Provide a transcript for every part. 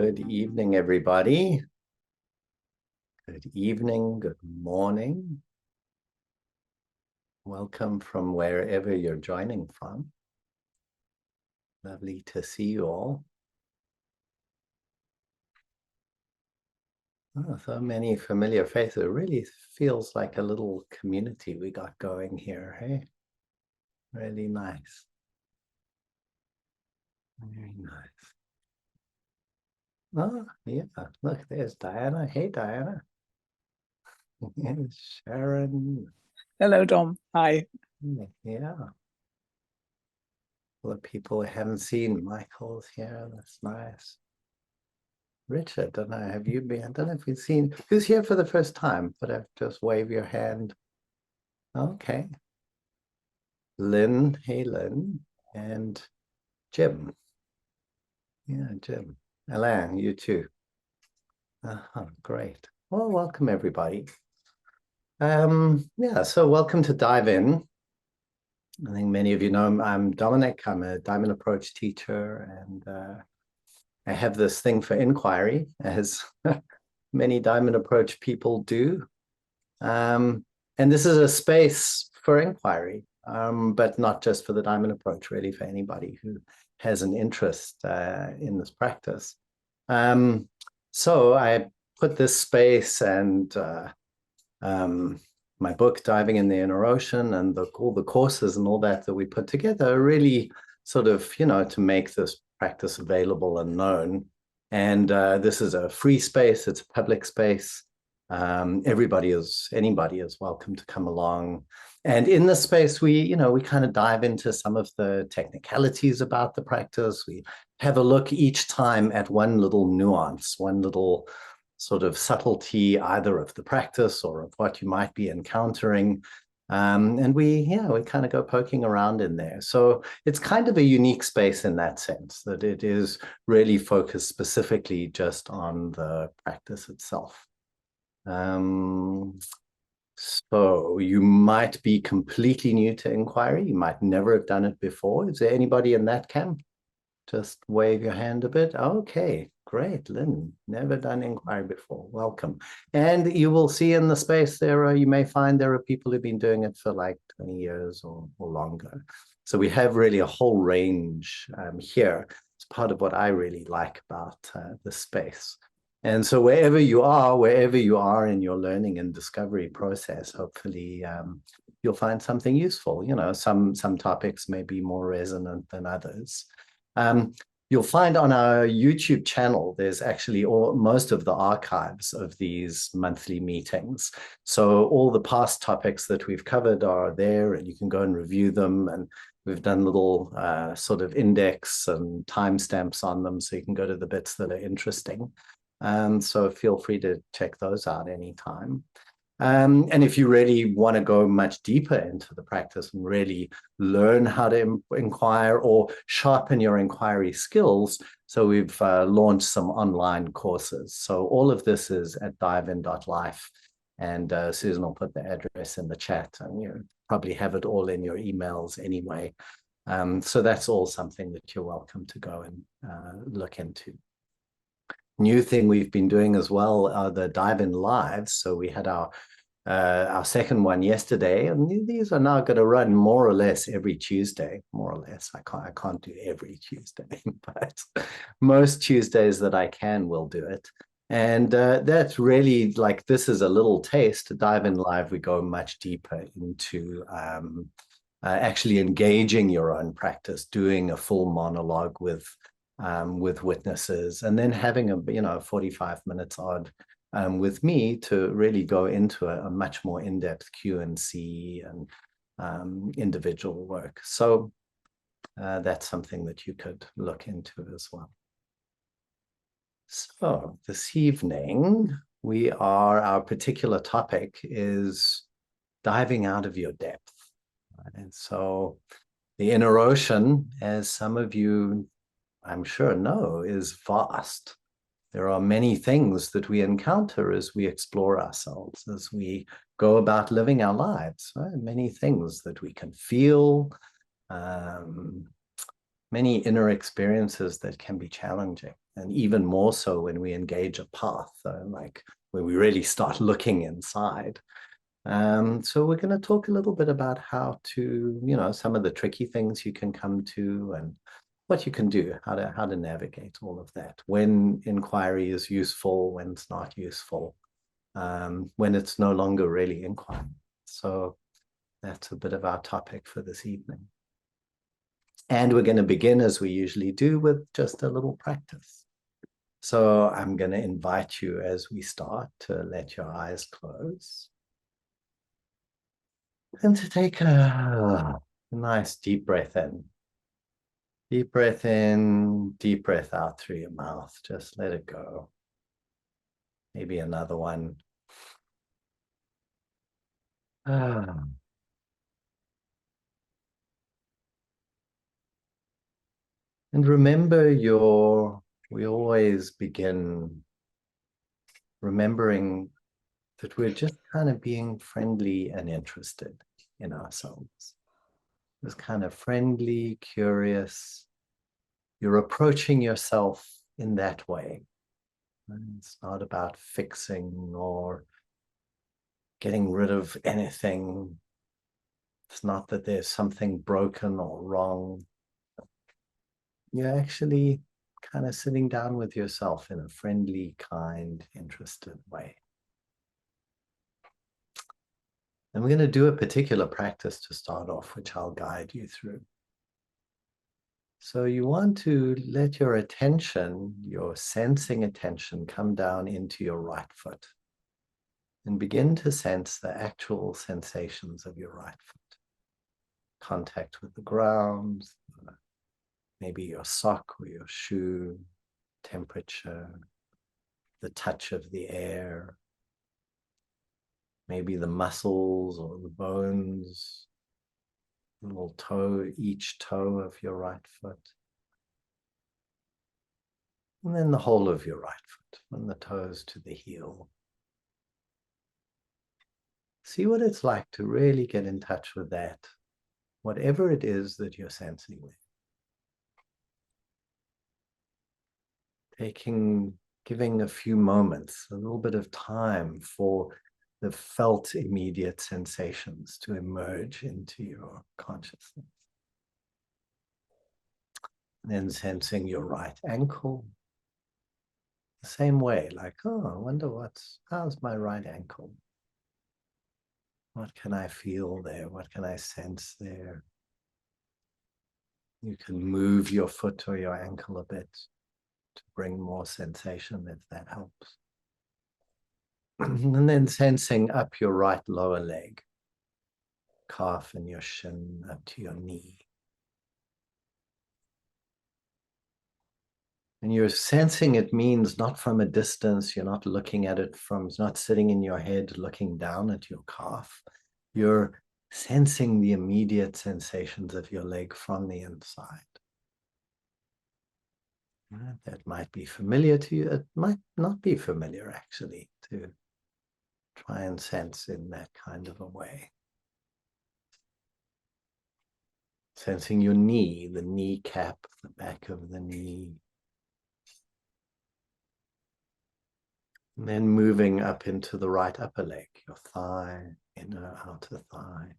Good evening, everybody. Good evening, good morning. Welcome from wherever you're joining from. Lovely to see you all. Oh, so many familiar faces. It really feels like a little community we got going here, hey? Really nice. Very nice. Oh, yeah. Look, there's Diana. Hey, Diana. And Sharon. Hello, Dom. Hi. Yeah. The people I haven't seen. Michael's here. That's nice. Richard, don't know. Have you been? I don't know if you've seen who's here for the first time, but I've just wave your hand. Okay. Lynn, hey Lynn, and Jim. Yeah, Jim. Alain, you too. Great. Well, welcome everybody. Yeah, so welcome to Dive In. I think many of you know I'm Dominic. I'm a Diamond Approach teacher, and I have this thing for inquiry, as many Diamond Approach people do. And this is a space for inquiry, but not just for the Diamond Approach, really for anybody who has an interest in this practice. So I put this space and my book, Diving in the Inner Ocean, and all the courses and all that we put together are really sort of, to make this practice available and known. And this is a free space. It's a public space. Anybody is welcome to come along. And in this space, we kind of dive into some of the technicalities about the practice. We have a look each time at one little nuance, one little sort of subtlety, either of the practice or of what you might be encountering. And we kind of go poking around in there. So it's kind of a unique space in that sense, that it is really focused specifically just on the practice itself. So you might be completely new to inquiry. You might never have done it before. Is there anybody in that camp? Just wave your hand a bit. Okay, great, Lynn. Never done inquiry before. Welcome. And you will see in the space you may find there are people who've been doing it for like 20 years or longer. So we have really a whole range here. It's part of what I really like about the space. And so wherever you are in your learning and discovery process, hopefully you'll find something useful. Some topics may be more resonant than others. You'll find on our YouTube channel, there's actually most of the archives of these monthly meetings. So all the past topics that we've covered are there, and you can go and review them. And we've done little sort of index and timestamps on them, so you can go to the bits that are interesting. So feel free to check those out anytime. And if you really want to go much deeper into the practice and really learn how to inquire or sharpen your inquiry skills, so we've launched some online courses. So all of this is at divein.life, and Susan will put the address in the chat, and you probably have it all in your emails anyway. So that's all something that you're welcome to go and look into. New thing we've been doing as well are the Dive In Lives. So we had our second one yesterday, and these are now going to run more or less every Tuesday. More or less, I can't do every Tuesday, but most Tuesdays that I can will do it. And that's really like, this is a little taste. Dive In Live, we go much deeper into actually engaging your own practice, doing a full monologue with witnesses, and then having a 45 minutes odd with me to really go into a much more in-depth Q&C and individual work. So that's something that you could look into as well. So this evening, our particular topic is diving out of your depth. And so the inner ocean, as some of you I'm sure know, is vast. There are many things that we encounter as we explore ourselves, as we go about living our lives, right? Many things that we can feel, many inner experiences that can be challenging. And even more so when we engage a path, like when we really start looking inside. So we're going to talk a little bit about how to, some of the tricky things you can come to and what you can do, how to navigate all of that, when inquiry is useful, when it's not useful, when it's no longer really inquiry. So that's a bit of our topic for this evening. And we're going to begin, as we usually do, with just a little practice. So I'm going to invite you as we start to let your eyes close and to take a nice deep breath in. Deep breath in, deep breath out through your mouth. Just let it go. Maybe another one. And remember we always begin remembering that we're just kind of being friendly and interested in ourselves. Just kind of friendly, curious. You're approaching yourself in that way. And it's not about fixing or getting rid of anything. It's not that there's something broken or wrong. You're actually kind of sitting down with yourself in a friendly, kind, interested way. And we're going to do a particular practice to start off, which I'll guide you through. So you want to let your attention, your sensing attention, come down into your right foot and begin to sense the actual sensations of your right foot. Contact with the ground, maybe your sock or your shoe, temperature, the touch of the air, maybe the muscles or the bones, little toe, each toe of your right foot. And then the whole of your right foot, from the toes to the heel. See what it's like to really get in touch with that, whatever it is that you're sensing there. Giving a few moments, a little bit of time for the felt immediate sensations to emerge into your consciousness. And then sensing your right ankle, the same way, like, oh, I wonder how's my right ankle? What can I feel there? What can I sense there? You can move your foot or your ankle a bit to bring more sensation if that helps. And then sensing up your right lower leg, calf and your shin up to your knee. And you're sensing it means not from a distance, you're not looking at it it's not sitting in your head looking down at your calf. You're sensing the immediate sensations of your leg from the inside. That might be familiar to you. It might not be familiar, actually, to try and sense in that kind of a way. Sensing your knee, the kneecap, the back of the knee. And then moving up into the right upper leg, your thigh, inner, outer thigh.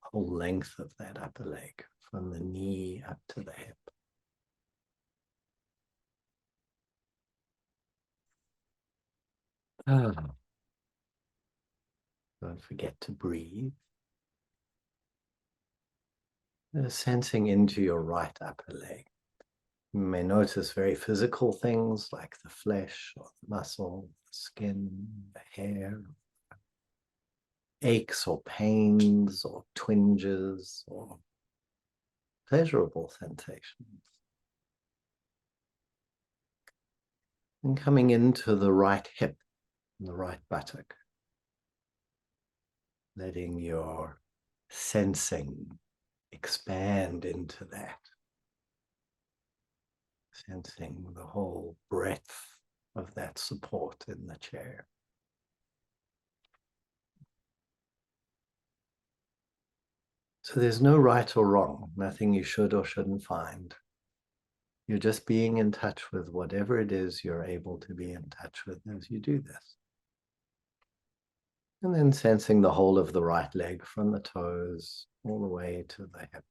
Whole length of that upper leg, from the knee up to the hip. Don't forget to breathe. Sensing into your right upper leg. You may notice very physical things like the flesh or the muscle, the skin, the hair, aches or pains or twinges or pleasurable sensations. And coming into the right hip and the right buttock, letting your sensing expand into that. Sensing the whole breadth of that support in the chair. So there's no right or wrong, nothing you should or shouldn't find. You're just being in touch with whatever it is you're able to be in touch with as you do this. And then sensing the whole of the right leg from the toes all the way to the hip.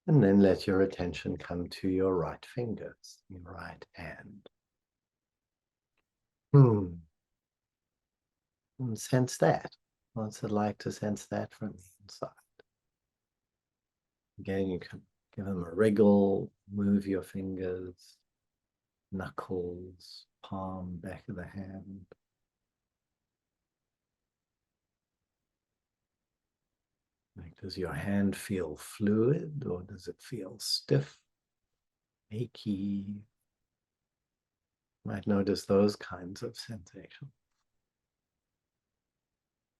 And then let your attention come to your right fingers, your right hand. And sense that. What's it like to sense that from the inside? Again, you can give them a wriggle, move your fingers, knuckles, palm, back of the hand. Like, does your hand feel fluid or does it feel stiff, achy? You might notice those kinds of sensations.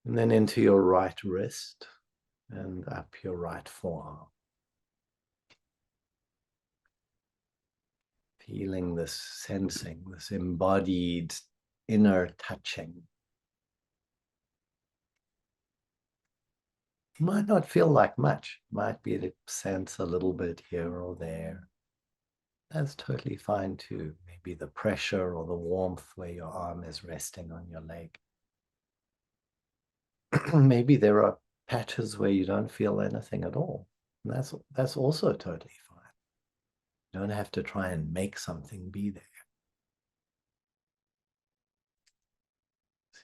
And then into your right wrist and up your right forearm. Feeling this sensing, this embodied inner touching. Might not feel like much, might be to sense a little bit here or there. That's totally fine too. Maybe the pressure or the warmth where your arm is resting on your leg. Maybe there are patches where you don't feel anything at all. And that's also totally fine. You don't have to try and make something be there.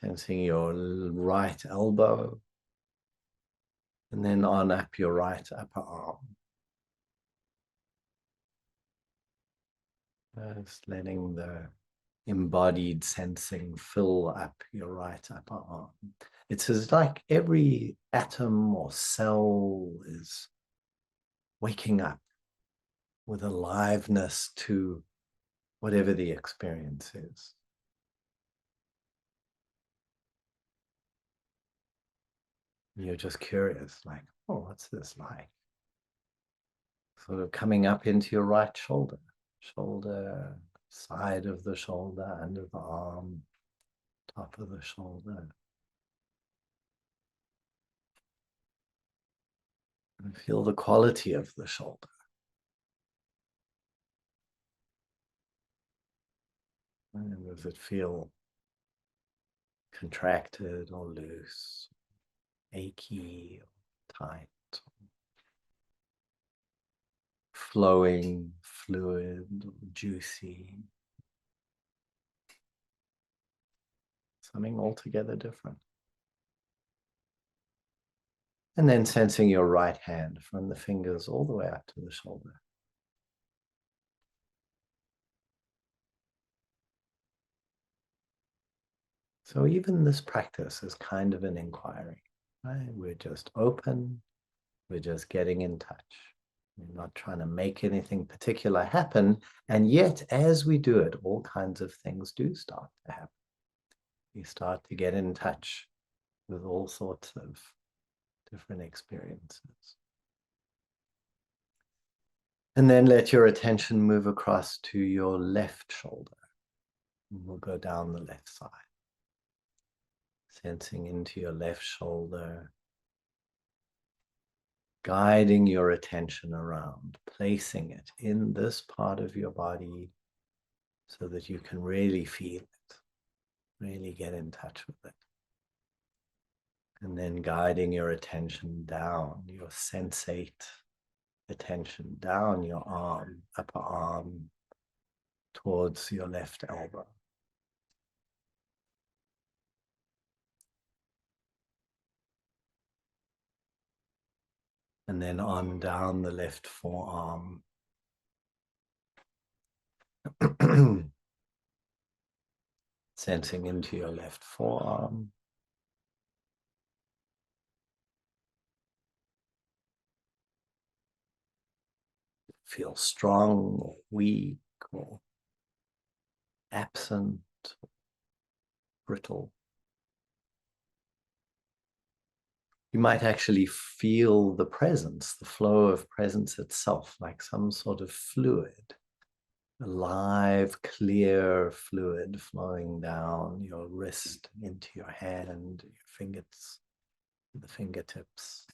Sensing your right elbow, and then on up your right upper arm. Just letting the embodied sensing fill up your right upper arm. It's as like every atom or cell is waking up with aliveness to whatever the experience is. You're just curious, like, oh, what's this like? Sort of coming up into your right shoulder, side of the shoulder, under the arm, top of the shoulder. And feel the quality of the shoulder. And does it feel contracted or loose, achy or tight, flowing, fluid, or juicy? Something altogether different. And then sensing your right hand from the fingers all the way up to the shoulder. So even this practice is kind of an inquiry, right? We're just open, we're just getting in touch. We're not trying to make anything particular happen. And yet, as we do it, all kinds of things do start to happen. You start to get in touch with all sorts of different experiences. And then let your attention move across to your left shoulder. And we'll go down the left side. Sensing into your left shoulder, guiding your attention around, placing it in this part of your body so that you can really feel it, really get in touch with it. And then guiding your attention down, your sensate attention down your arm, upper arm, towards your left elbow. And then on down the left forearm. Sensing into your left forearm. Feel strong or weak or absent, brittle. You might actually feel the presence, the flow of presence itself, like some sort of fluid Alive, clear fluid flowing down your wrist into your hand, your fingers, the fingertips.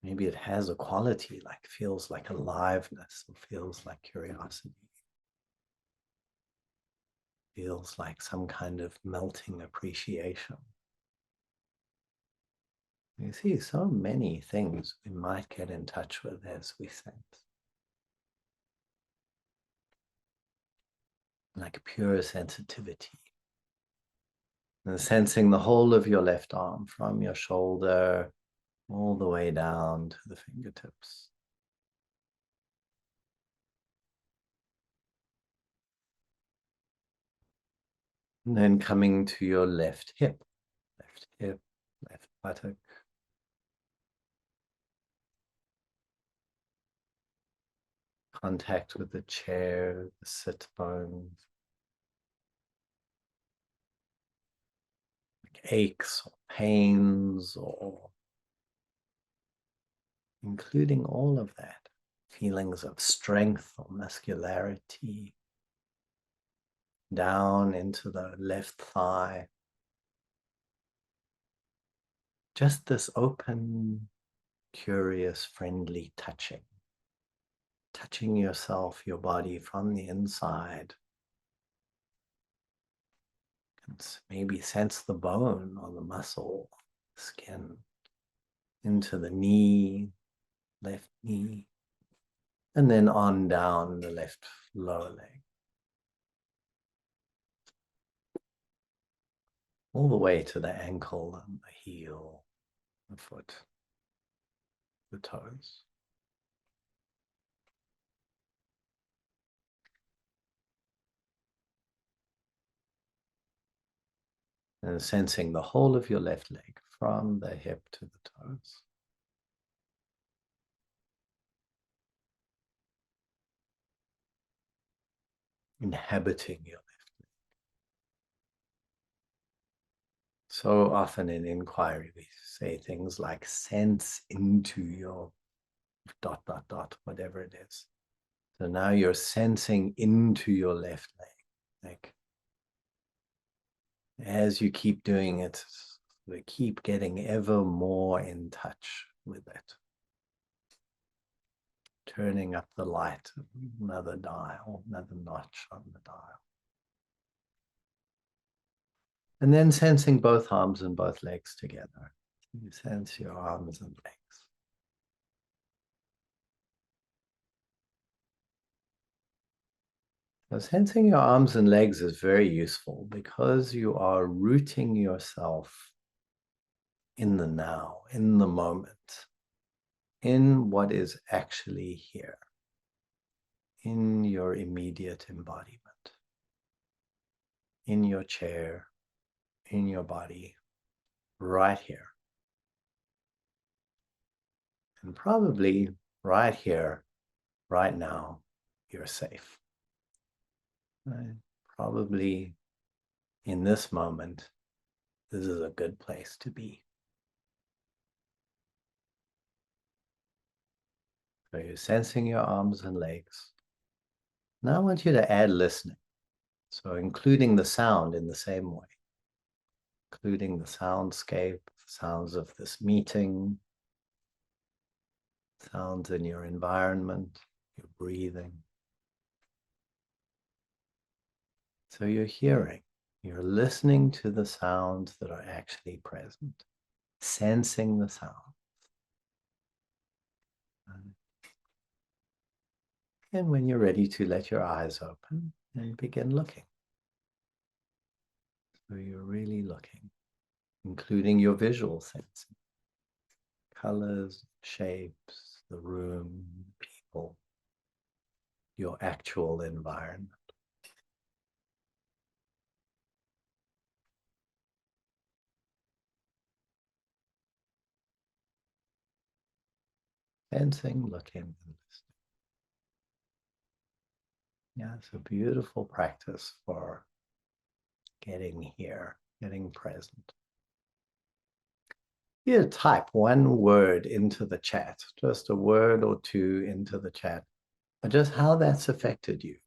Maybe it has a quality, like feels like aliveness, or feels like curiosity, feels like some kind of melting appreciation. You see so many things we might get in touch with as we sense. Like pure sensitivity. And sensing the whole of your left arm from your shoulder all the way down to the fingertips. And then coming to your left hip, left buttock. Contact with the chair, the sit bones. Like aches or pains, or including all of that. Feelings of strength or muscularity. Down into the left thigh. Just this open, curious, friendly touching. Touching yourself, your body from the inside. And maybe sense the bone or the muscle, skin, into the knee, left knee, and then on down the left lower leg. All the way to the ankle and the heel, the foot, the toes. And sensing the whole of your left leg from the hip to the toes. Inhabiting your left leg. So often in inquiry, we say things like sense into your ... whatever it is. So now you're sensing into your left leg. Like as you keep doing it, we keep getting ever more in touch with it. Turning up the light, another dial, another notch on the dial. And then sensing both arms and both legs together. You sense your arms and legs. So sensing your arms and legs is very useful because you are rooting yourself in the now, in the moment, in what is actually here, in your immediate embodiment, in your chair, in your body, right here. And probably right here, right now, you're safe. Right? Probably in this moment, this is a good place to be. So you're sensing your arms and legs. Now I want you to add listening. So including the sound in the same way, including the soundscape, sounds of this meeting, sounds in your environment, your breathing. So you're hearing, you're listening to the sounds that are actually present, sensing the sound. And when you're ready to let your eyes open and begin looking. So you're really looking, including your visual sensing, colors, shapes, the room, people, your actual environment. Sensing, looking, and listening. Yeah, it's a beautiful practice for getting here, getting present. You type one word into the chat, just a word or two into the chat, but just how that's affected you.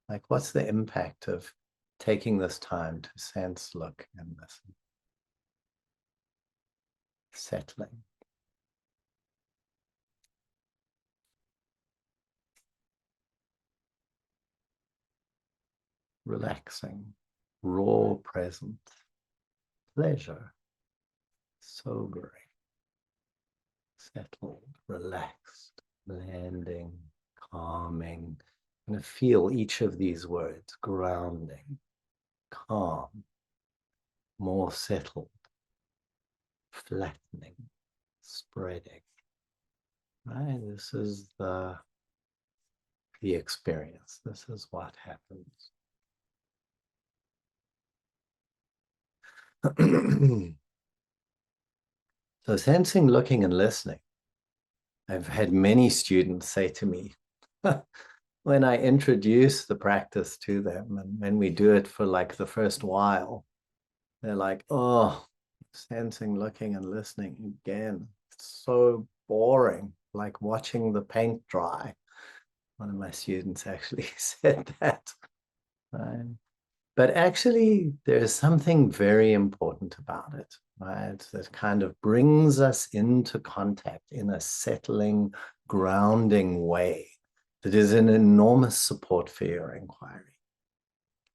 Like, what's the impact of taking this time to sense, look, and listen? Settling. Relaxing. Raw presence. Pleasure. Sobering. Settled. Relaxed. Landing. Calming. I'm going to feel each of these words. Grounding. Calm. More settled. Flattening. Spreading. Right? This is the experience. This is what happens. So sensing, looking, and listening. I've had many students say to me, when I introduce the practice to them, and when we do it for like the first while, they're like, oh, sensing, looking, and listening again. It's so boring, like watching the paint dry. One of my students actually said that. But actually, there's something very important about it, right? That kind of brings us into contact in a settling, grounding way that is an enormous support for your inquiry.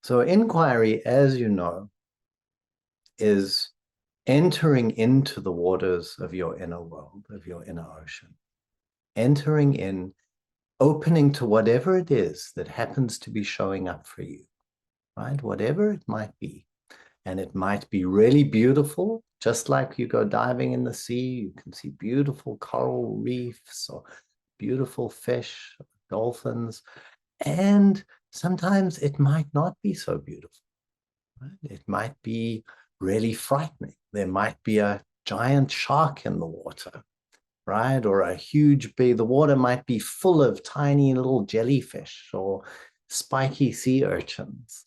So inquiry, as you know, is entering into the waters of your inner world, of your inner ocean, entering in, opening to whatever it is that happens to be showing up for you, right? Whatever it might be. And it might be really beautiful, just like you go diving in the sea, you can see beautiful coral reefs or beautiful fish, dolphins. And sometimes it might not be so beautiful. Right? It might be really frightening. There might be a giant shark in the water, right? Or a huge big, the water might be full of tiny little jellyfish or spiky sea urchins.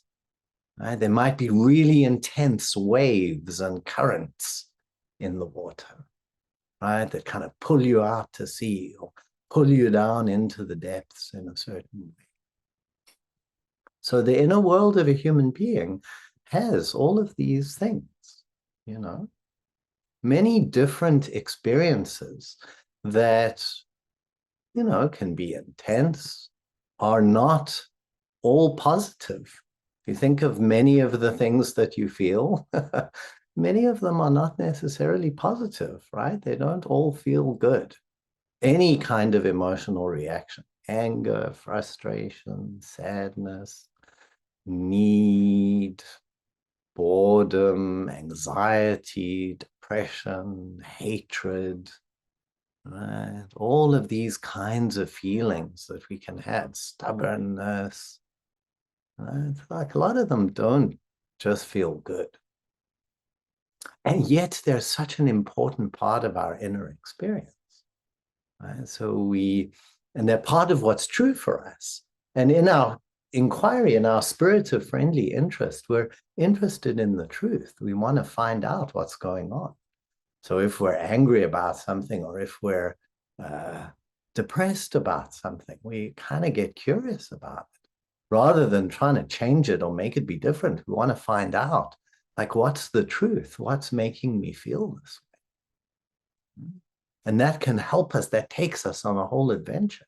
Right? There might be really intense waves and currents in the water, right? That kind of pull you out to sea or pull you down into the depths in a certain way. So the inner world of a human being has all of these things, you know, many different experiences that, you know, can be intense, are not all positive. You think of many of the things that you feel, many of them are not necessarily positive, right? They don't all feel good. Any kind of emotional reaction, anger, frustration, sadness, need, boredom, anxiety, depression, hatred, right? All of these kinds of feelings that we can have, stubbornness, right? Like a lot of them don't just feel good. And yet they're such an important part of our inner experience. Right? And they're part of what's true for us. And in our inquiry, in our spirit of friendly interest, we're interested in the truth. We want to find out what's going on. So if we're angry about something or if we're depressed about something, we kind of get curious about it. Rather than trying to change it or make it be different, we want to find out, like, what's the truth? What's making me feel this way? And that can help us. That takes us on a whole adventure.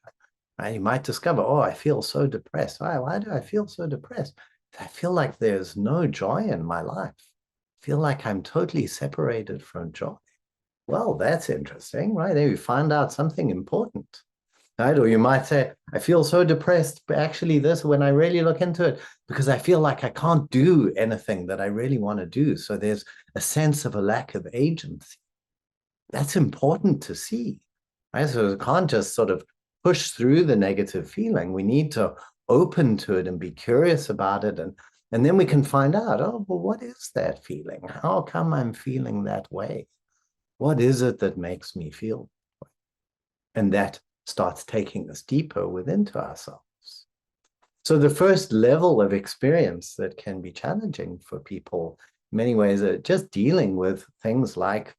Right? You might discover, oh, I feel so depressed. Why do I feel so depressed? I feel like there's no joy in my life. I feel like I'm totally separated from joy. Well, that's interesting, right? There you find out something important. Right? Or you might say, I feel so depressed, but actually this, when I really look into it, because I feel like I can't do anything that I really want to do. So there's a sense of a lack of agency. That's important to see, right? So we can't just sort of push through the negative feeling. We need to open to it and be curious about it. And then we can find out, oh, well, what is that feeling? How come I'm feeling that way? What is it that makes me feel that way? And that starts taking us deeper within to ourselves. So the first level of experience that can be challenging for people in many ways are just dealing with things like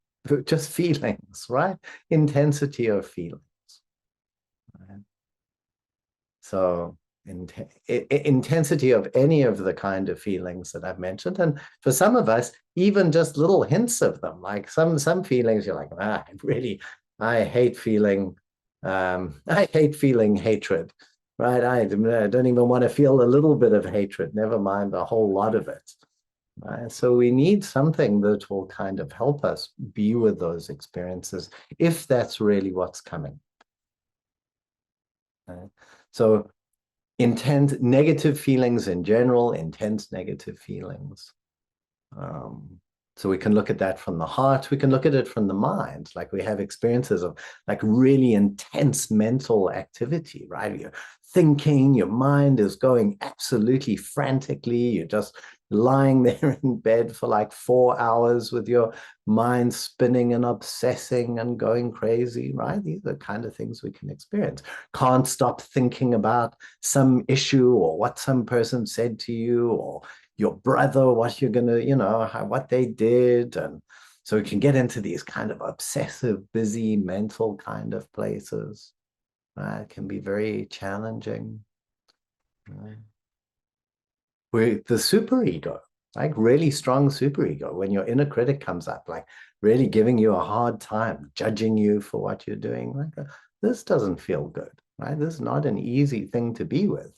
just feelings, right? Intensity of feelings. Right? So intensity of any of the kind of feelings that I've mentioned. And for some of us, even just little hints of them, like some feelings you're like, I hate feeling, I hate feeling hatred, right? I don't even want to feel a little bit of hatred, never mind a whole lot of it. Right? So we need something that will kind of help us be with those experiences, if that's really what's coming. Right? So intense negative feelings in general, intense negative feelings. Um, so we can look at that from the heart. We can look at it from the mind. Like we have experiences of like really intense mental activity, right? You're thinking, your mind is going absolutely frantically. You're just lying there in bed for like 4 hours with your mind spinning and obsessing and going crazy, right? These are the kind of things we can experience. Can't stop thinking about some issue or what some person said to you or your brother, what you're going to, what they did. And so we can get into these kind of obsessive, busy, mental kind of places. It can be very challenging. Right? With the superego, like really strong superego, when your inner critic comes up, like really giving you a hard time, judging you for what you're doing, like this doesn't feel good, right? This is not an easy thing to be with.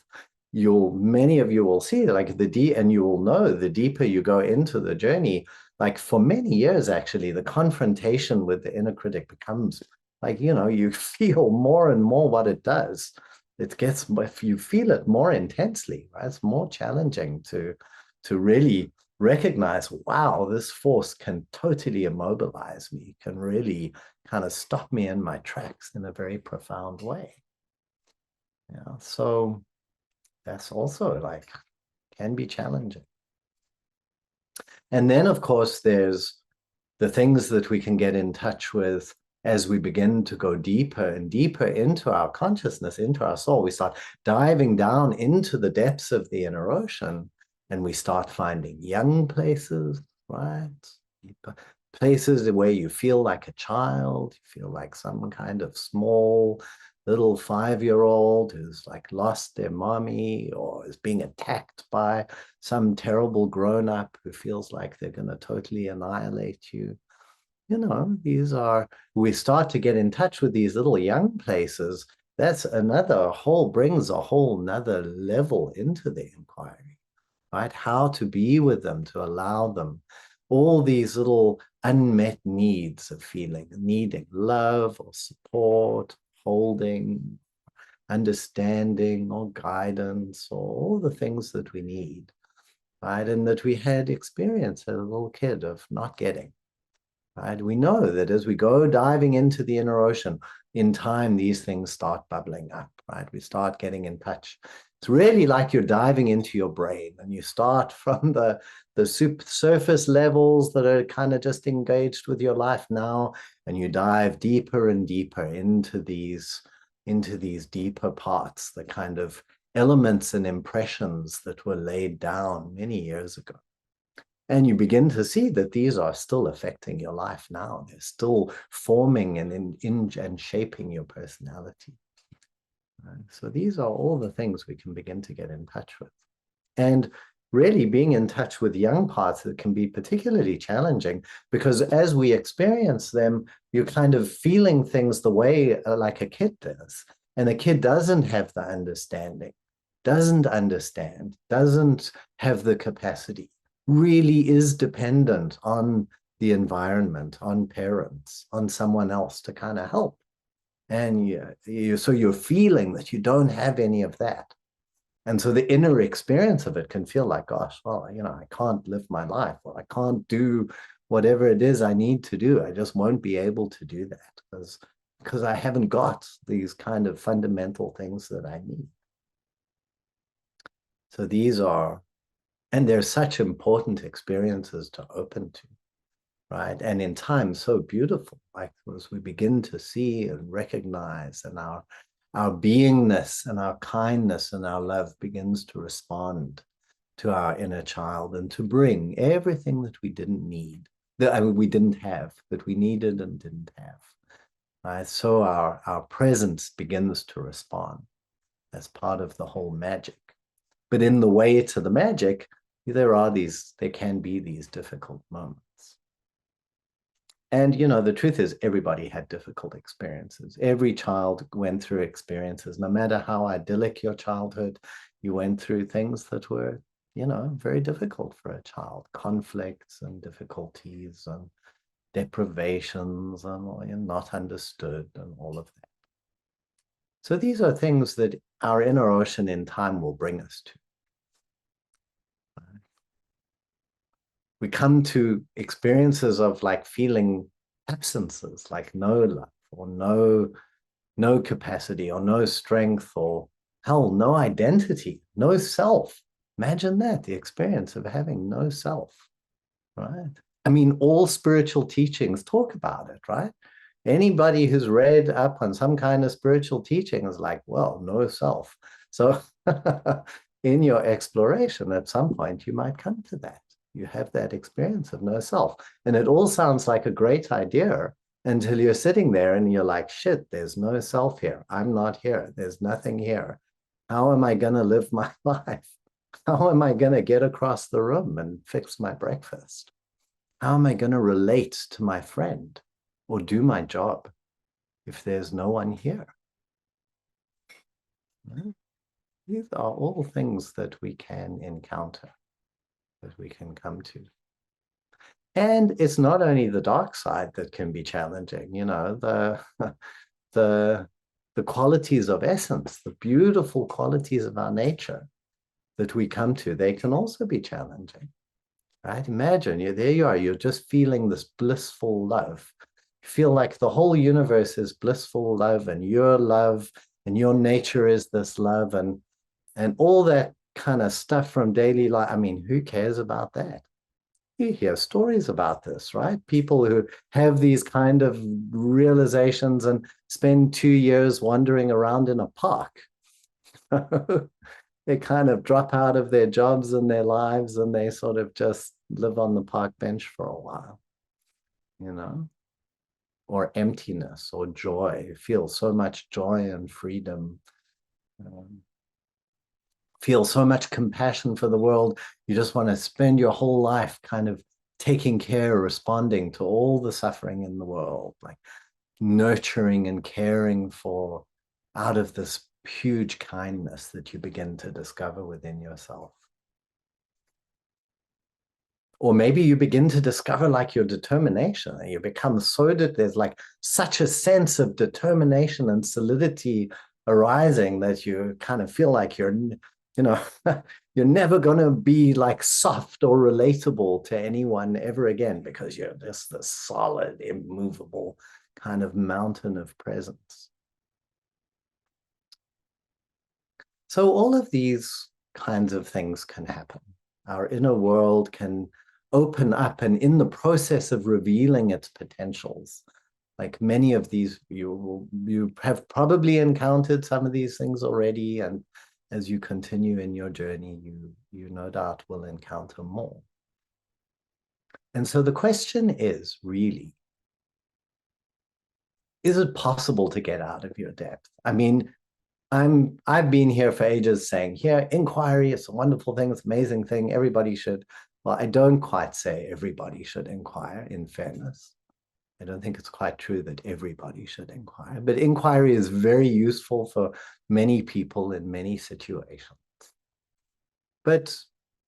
Many of you will see like and you will know the deeper you go into the journey, like for many years, actually, the confrontation with the inner critic becomes like, you feel more and more what it does. If you feel it more intensely, right? It's more challenging to really recognize, wow, this force can totally immobilize me, can really kind of stop me in my tracks in a very profound way. Yeah. So that's also like can be challenging. And then, of course, there's the things that we can get in touch with as we begin to go deeper and deeper into our consciousness, into our soul. We start diving down into the depths of the inner ocean and we start finding young places, right? Places where you feel like a child, you feel like some kind of small little 5-year-old who's like lost their mommy or is being attacked by some terrible grown-up who feels like they're going to totally annihilate you. We start to get in touch with these little young places. That's brings a whole nother level into the inquiry, right? How to be with them, to allow them all these little unmet needs of needing love or support, holding, understanding or guidance, or all the things that we need, right? And that we had experience as a little kid of not getting. Right? We know that as we go diving into the inner ocean, in time, these things start bubbling up, right? We start getting in touch. It's really like you're diving into your brain and you start from the surface levels that are kind of just engaged with your life now, and you dive deeper and deeper into these deeper parts, the kind of elements and impressions that were laid down many years ago. And you begin to see that these are still affecting your life now. They're still forming and shaping your personality. Right? So these are all the things we can begin to get in touch with. And really being in touch with young parts that can be particularly challenging because as we experience them, you're kind of feeling things the way like a kid does. And a kid doesn't have the understanding, doesn't understand, doesn't have the capacity, really is dependent on the environment, on parents, on someone else to kind of help. And so you're feeling that you don't have any of that. And so the inner experience of it can feel like, gosh, well, I can't live my life, or I can't do whatever it is I need to do. I just won't be able to do that because I haven't got these kind of fundamental things that I need. So and they're such important experiences to open to, right? And in time, so beautiful, like as we begin to see and recognize, and our beingness and our kindness and our love begins to respond to our inner child and to bring everything that we didn't need that we didn't have, that we needed and didn't have. Right? So our presence begins to respond as part of the whole magic. But in the way to the magic, there can be these difficult moments. And, the truth is, everybody had difficult experiences. Every child went through experiences. No matter how idyllic your childhood, you went through things that were, very difficult for a child. Conflicts and difficulties and deprivations and you're not understood and all of that. So these are things that our inner ocean in time will bring us to. We come to experiences of like feeling absences, like no love or no capacity or no strength or hell, no identity, no self. Imagine that, the experience of having no self, right? I mean, all spiritual teachings talk about it, right? Anybody who's read up on some kind of spiritual teaching is like, well, no self. So in your exploration, at some point, you might come to that. You have that experience of no self. And it all sounds like a great idea until you're sitting there and you're like, shit, there's no self here. I'm not here. There's nothing here. How am I going to live my life? How am I going to get across the room and fix my breakfast? How am I going to relate to my friend or do my job if there's no one here? These are all things that we can encounter, that we can come to. And it's not only the dark side that can be challenging, the qualities of essence, the beautiful qualities of our nature that we come to, they can also be challenging, right? Imagine there you are, you're just feeling this blissful love. You feel like the whole universe is blissful love and your nature is this love and all that kind of stuff from daily life. I mean, who cares about that? You hear stories about this, right? People who have these kind of realizations and spend 2 years wandering around in a park. They kind of drop out of their jobs and their lives and they sort of just live on the park bench for a while, or emptiness or joy. Feel so much joy and freedom. Feel so much compassion for the world. You just want to spend your whole life kind of taking care, responding to all the suffering in the world, like nurturing and caring for out of this huge kindness that you begin to discover within yourself. Or maybe you begin to discover like your determination and you become so that there's like such a sense of determination and solidity arising that you kind of feel like you're you're never going to be like soft or relatable to anyone ever again because you're just this solid, immovable kind of mountain of presence. So all of these kinds of things can happen. Our inner world can open up, and in the process of revealing its potentials, like many of these, you have probably encountered some of these things already, and as you continue in your journey, you no doubt will encounter more. And so the question is really, is it possible to get out of your depth? I mean, I've been here for ages saying, here, inquiry, it's a wonderful thing, it's an amazing thing, everybody should. Well, I don't quite say everybody should inquire, in fairness. I don't think it's quite true that everybody should inquire, but inquiry is very useful for many people in many situations. But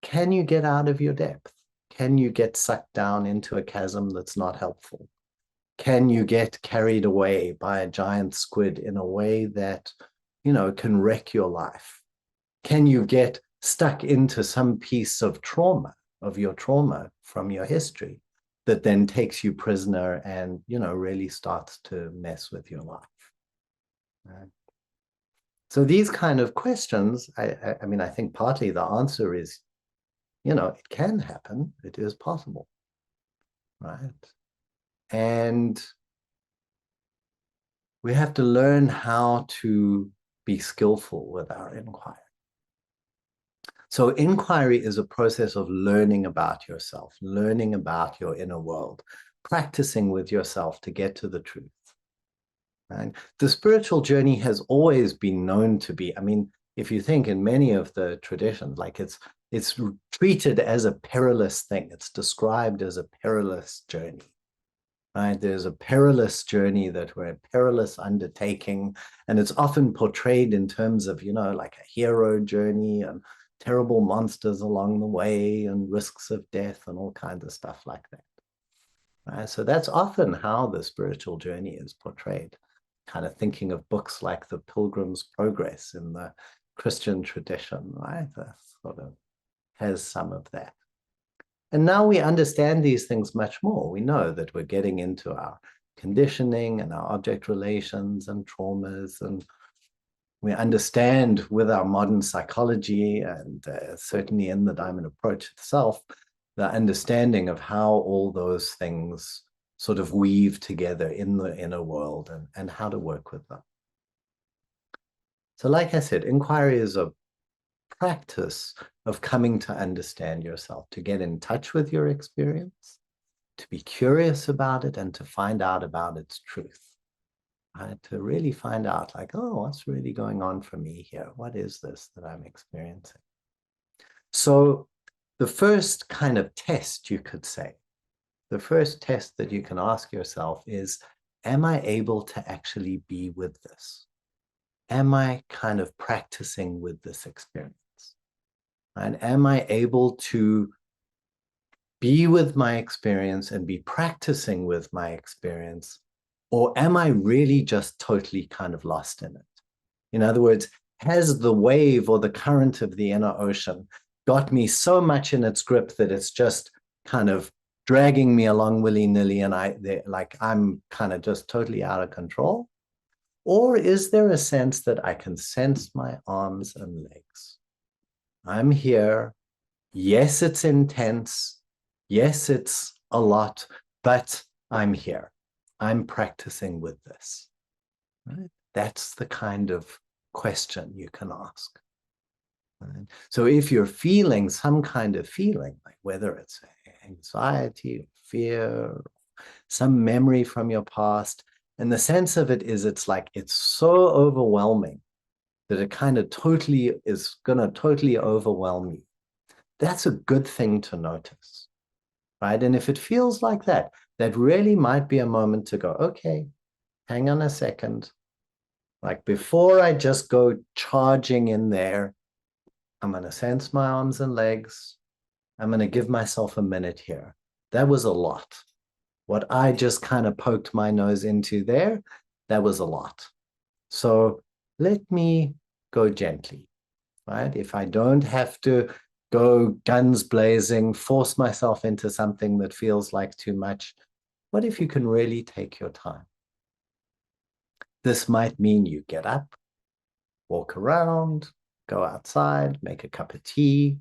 can you get out of your depth? Can you get sucked down into a chasm that's not helpful? Can you get carried away by a giant squid in a way that, can wreck your life? Can you get stuck into some piece of your trauma from your history that then takes you prisoner and, really starts to mess with your life? Right? So these kind of questions, I mean, I think partly the answer is, it can happen. It is possible, right? And we have to learn how to be skillful with our inquiry. So inquiry is a process of learning about yourself, learning about your inner world, practicing with yourself to get to the truth. And the spiritual journey has always been known to be, I mean, if you think in many of the traditions, like it's treated as a perilous thing. It's described as a perilous journey, right? There's a perilous journey that we're a perilous undertaking, and it's often portrayed in terms of, like a hero journey and terrible monsters along the way and risks of death and all kinds of stuff like that. Right? So that's often how the spiritual journey is portrayed, kind of thinking of books like The Pilgrim's Progress in the Christian tradition, right? That sort of has some of that. And now we understand these things much more. We know that we're getting into our conditioning and our object relations and traumas, and we understand with our modern psychology and certainly in the Diamond Approach itself, the understanding of how all those things sort of weave together in the inner world and how to work with them. So like I said, inquiry is a practice of coming to understand yourself, to get in touch with your experience, to be curious about it, and to find out about its truth. Right? To really find out, like, oh, what's really going on for me here? What is this that I'm experiencing? So the first kind of test, you could say, the first test that you can ask yourself is, am I able to actually be with this? Am I kind of practicing with this experience? And am I able to be with my experience and be practicing with my experience? Or am I really just totally kind of lost in it? In other words, has the wave or the current of the inner ocean got me so much in its grip that it's just kind of dragging me along willy-nilly and I'm kind of just totally out of control? Or is there a sense that I can sense my arms and legs? I'm here. Yes, it's intense. Yes, it's a lot, but I'm here. I'm practicing with this. Right? That's the kind of question you can ask. Right? So if you're feeling some kind of feeling, like whether it's anxiety, fear, some memory from your past, and the sense of it is it's like it's so overwhelming that it kind of totally is going to totally overwhelm you. That's a good thing to notice, right? And if it feels like that, that really might be a moment to go, okay, hang on a second. Like before I just go charging in there, I'm going to sense my arms and legs. I'm going to give myself a minute here. That was a lot. What I just kind of poked my nose into there, that was a lot. So let me go gently, right? If I don't have to go guns blazing, force myself into something that feels like too much, what if you can really take your time? This might mean you get up, walk around, go outside, make a cup of tea,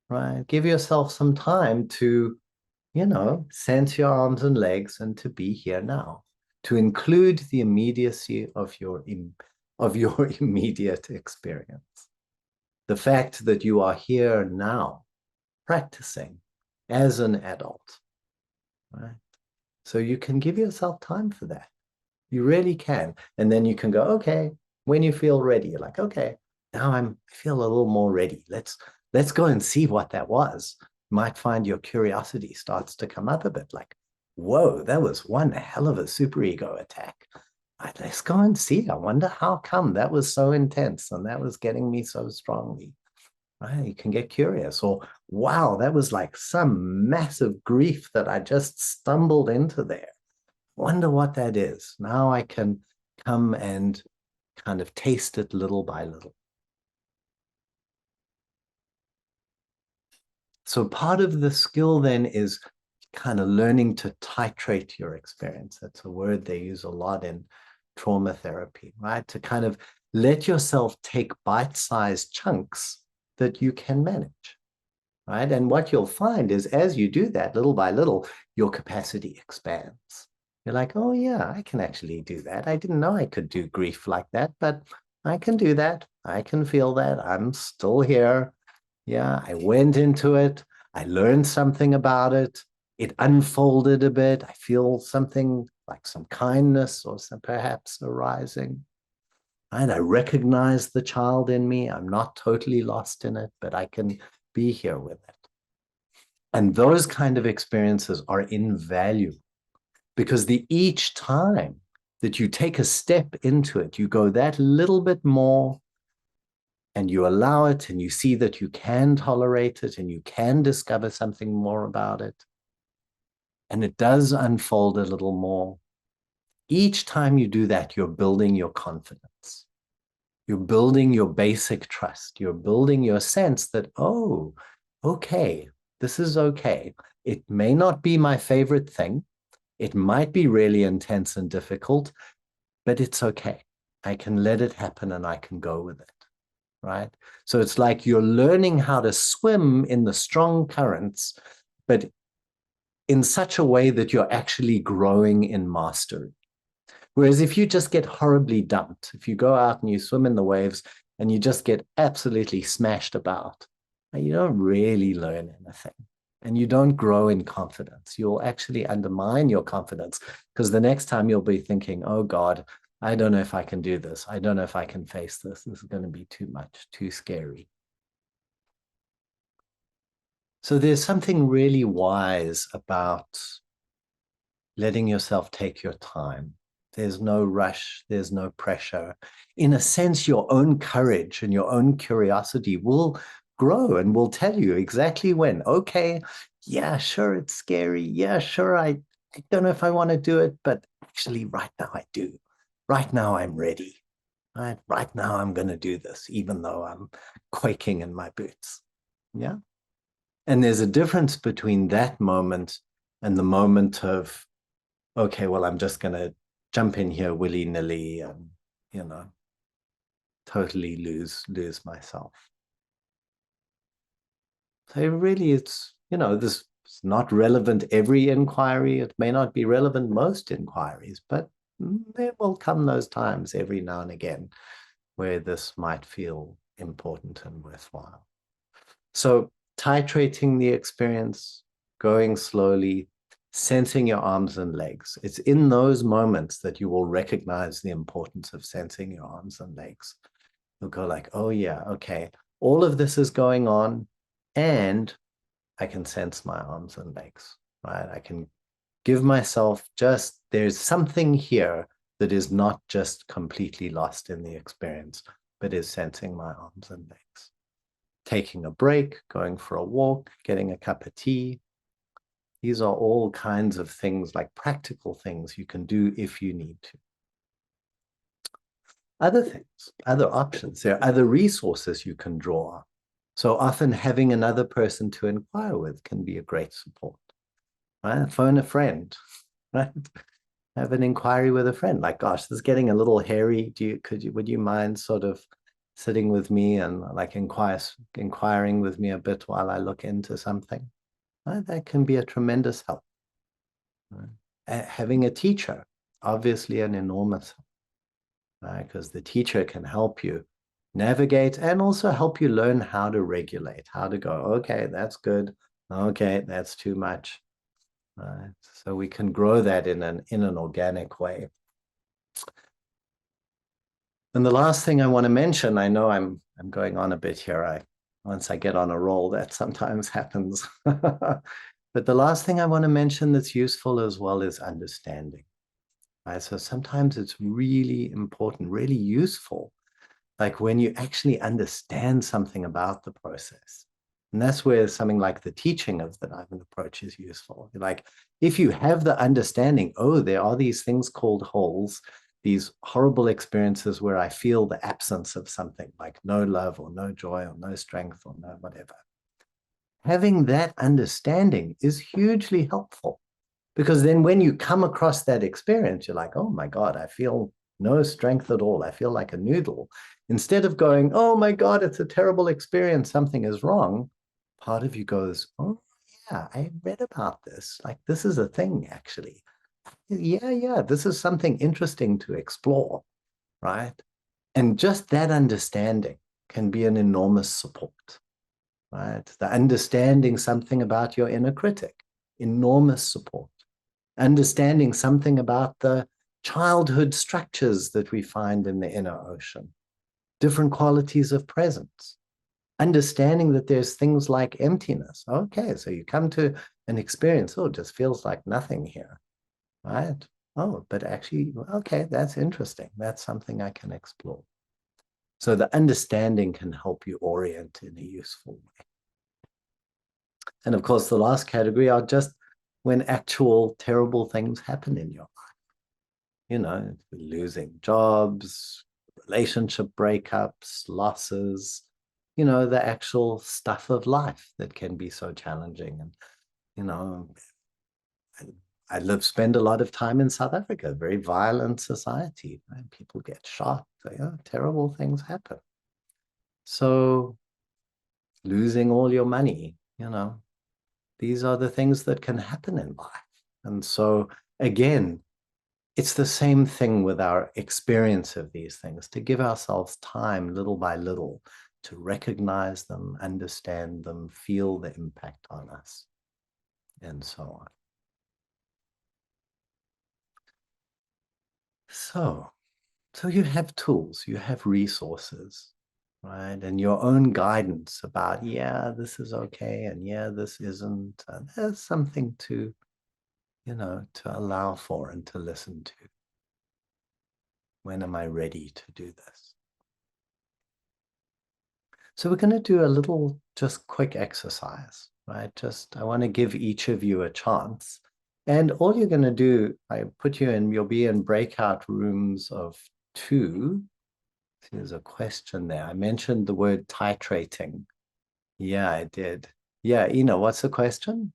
right? Give yourself some time to, sense your arms and legs and to be here now, to include the immediacy of your immediate experience. The fact that you are here now, practicing as an adult, right? So you can give yourself time for that. You really can. And then you can go, okay, when you feel ready, you're like, okay, now I feel a little more ready. Let's go and see what that was. You might find your curiosity starts to come up a bit, like, whoa, that was one hell of a superego attack. Right, let's go and see. I wonder how come that was so intense and that was getting me so strongly. Right? You can get curious. Or, wow, that was like some massive grief that I just stumbled into there. Wonder what that is. Now I can come and kind of taste it little by little. So part of the skill then is kind of learning to titrate your experience. That's a word they use a lot in trauma therapy, right? To kind of let yourself take bite-sized chunks that you can manage, right? And what you'll find is as you do that little by little, your capacity expands. You're like, oh yeah, I can actually do that. I didn't know I could do grief like that, but I can do that. I can feel that. I'm still here. Yeah, I went into it. I learned something about it. It unfolded a bit. I feel something like some kindness or some perhaps arising. And I recognize the child in me. I'm not totally lost in it, but I can be here with it. And those kind of experiences are invaluable because each time that you take a step into it, you go that little bit more and you allow it and you see that you can tolerate it and you can discover something more about it. And it does unfold a little more. Each time you do that, you're building your confidence. You're building your basic trust. You're building your sense that, oh, okay, this is okay. It may not be my favorite thing. It might be really intense and difficult, but it's okay. I can let it happen and I can go with it, right? So it's like you're learning how to swim in the strong currents, but in such a way that you're actually growing in mastery. Whereas if you just get horribly dumped, if you go out and you swim in the waves and you just get absolutely smashed about, you don't really learn anything and you don't grow in confidence. You'll actually undermine your confidence because the next time you'll be thinking, oh God, I don't know if I can do this. I don't know if I can face this. This is going to be too much, too scary. So there's something really wise about letting yourself take your time. There's no rush, there's no pressure. In a sense, your own courage and your own curiosity will grow and will tell you exactly when. Okay, yeah, sure, it's scary. Yeah, sure, I don't know if I want to do it, but actually, right now I do. Right now I'm ready. Right now I'm going to do this, even though I'm quaking in my boots. Yeah. And there's a difference between that moment and the moment of, okay, well, I'm just going to jump in here willy-nilly and, you know, totally lose myself. So really it's, this is not relevant every inquiry. It may not be relevant most inquiries, but there will come those times every now and again where this might feel important and worthwhile. So titrating the experience, going slowly, sensing your arms and legs. It's in those moments that you will recognize the importance of sensing your arms and legs. You'll go like, oh yeah, okay, all of this is going on and I can sense my arms and legs, right? I can give myself there's something here that is not just completely lost in the experience, but is sensing my arms and legs. Taking a break, going for a walk, getting a cup of tea. These are all kinds of things, like practical things you can do if you need to. Other things, other options, there are other resources you can draw on. So often having another person to inquire with can be a great support. Right? Phone a friend, right? Have an inquiry with a friend. Like, gosh, this is getting a little hairy. Would you mind sort of sitting with me and like inquiring with me a bit while I look into something? Right? That can be a tremendous help. Right? Having a teacher, obviously an enormous help, right? Because the teacher can help you navigate and also help you learn how to regulate, how to go, okay, that's good. Okay, that's too much. Right? So we can grow that in an organic way. And the last thing I want to mention, I know I'm going on a bit here. Once I get on a roll, that sometimes happens. But the last thing I want to mention that's useful as well is understanding. Right? So sometimes it's really important, really useful, like when you actually understand something about the process. And that's where something like the teaching of the diamond approach is useful. Like if you have the understanding, oh, there are these things called holes, these horrible experiences where I feel the absence of something like no love or no joy or no strength or no whatever. Having that understanding is hugely helpful because then when you come across that experience, you're like, oh my God, I feel no strength at all. I feel like a noodle. Instead of going, oh my God, it's a terrible experience, something is wrong, part of you goes, oh yeah, I read about this. Like this is a thing actually. Yeah, this is something interesting to explore, right? And just that understanding can be an enormous support, right? The understanding something about your inner critic, enormous support. Understanding something about the childhood structures that we find in the inner ocean, different qualities of presence, understanding that there's things like emptiness. Okay, so you come to an experience, oh, it just feels like nothing here, right? Oh, but actually, okay, that's interesting. That's something I can explore. So the understanding can help you orient in a useful way. And of course, the last category are just when actual terrible things happen in your life. Losing jobs, relationship breakups, losses, the actual stuff of life that can be so challenging. And, you know, spend a lot of time in South Africa, a very violent society, right? People get shot, terrible things happen. So losing all your money, these are the things that can happen in life. And so again, it's the same thing with our experience of these things, to give ourselves time little by little to recognize them, understand them, feel the impact on us, and so on. So you have tools, you have resources, right? And your own guidance about, yeah, this is okay, and yeah, this isn't. There's something to allow for and to listen to. When am I ready to do this? So we're going to do a little just quick exercise, right? I want to give each of you a chance. And all you're going to do, you'll be in breakout rooms of 2. There's a question there. I mentioned the word titrating. Yeah, I did. Yeah, Ina, what's the question?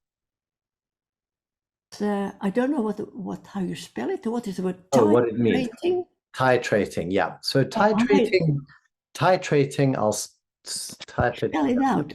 I don't know how you spell it. What is the word? Oh, what it means. Titrating? Yeah. So titrating, I'll type it. Spell it out.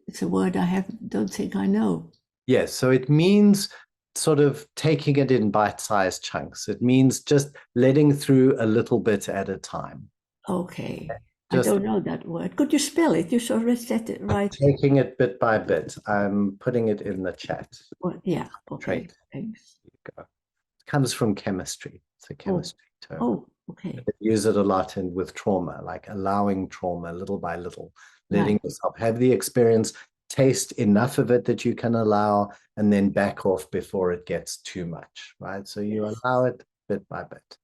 It's a word I don't think I know. Yes, so it means sort of taking it in bite-sized chunks. It means just letting through a little bit at a time. Okay. I don't know that word. Could you spell it? You sort of said it right. Taking it bit by bit. I'm putting it in the chat. Well, yeah. Okay. Thanks. There you go. It comes from chemistry. It's a chemistry term. Oh, okay. They use it a lot with trauma, like allowing trauma little by little, letting yourself have the experience, taste enough of it that you can allow, and then back off before it gets too much, right? So you allow it bit by bit.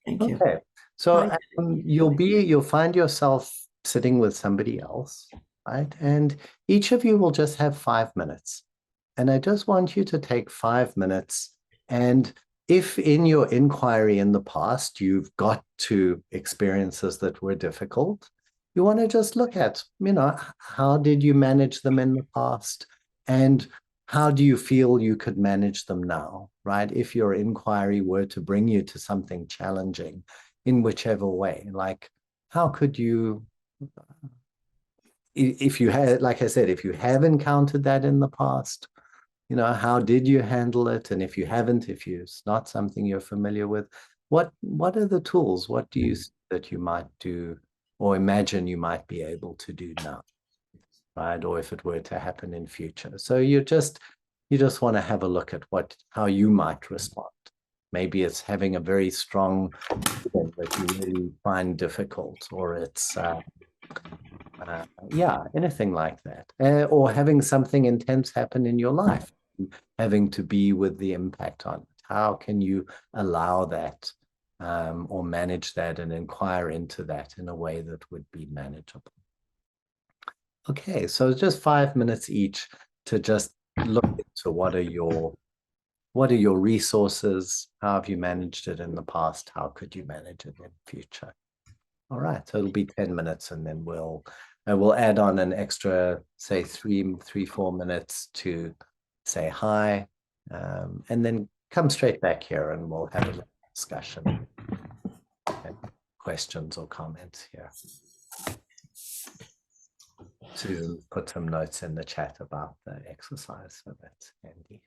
Thank you. Okay. So you'll find yourself sitting with somebody else, right? And each of you will just have 5 minutes. And I just want you to take 5 minutes. And if in your inquiry in the past, you've got to experiences that were difficult, you want to just look at, how did you manage them in the past? And how do you feel you could manage them now, right? If your inquiry were to bring you to something challenging in whichever way, like how could you, if you had, like I said, if you have encountered that in the past, how did you handle it? And if you haven't, if it's not something you're familiar with, what are the tools? What do you see that you might do or imagine you might be able to do now? Right? Or if it were to happen in future. So you just want to have a look at how you might respond. Maybe it's having a very strong feeling that you really find difficult, or it's anything like that, or having something intense happen in your life, having to be with the impact on it. How can you allow that, or manage that and inquire into that in a way that would be manageable? Okay, so just 5 minutes each to just look into what are your resources? How have you managed it in the past? How could you manage it in future? All right, so it'll be 10 minutes, and then we'll add on an extra, say 4 minutes to say hi, and then come straight back here and we'll have a discussion and questions or comments here. To put some notes in the chat about the exercise, so that's handy.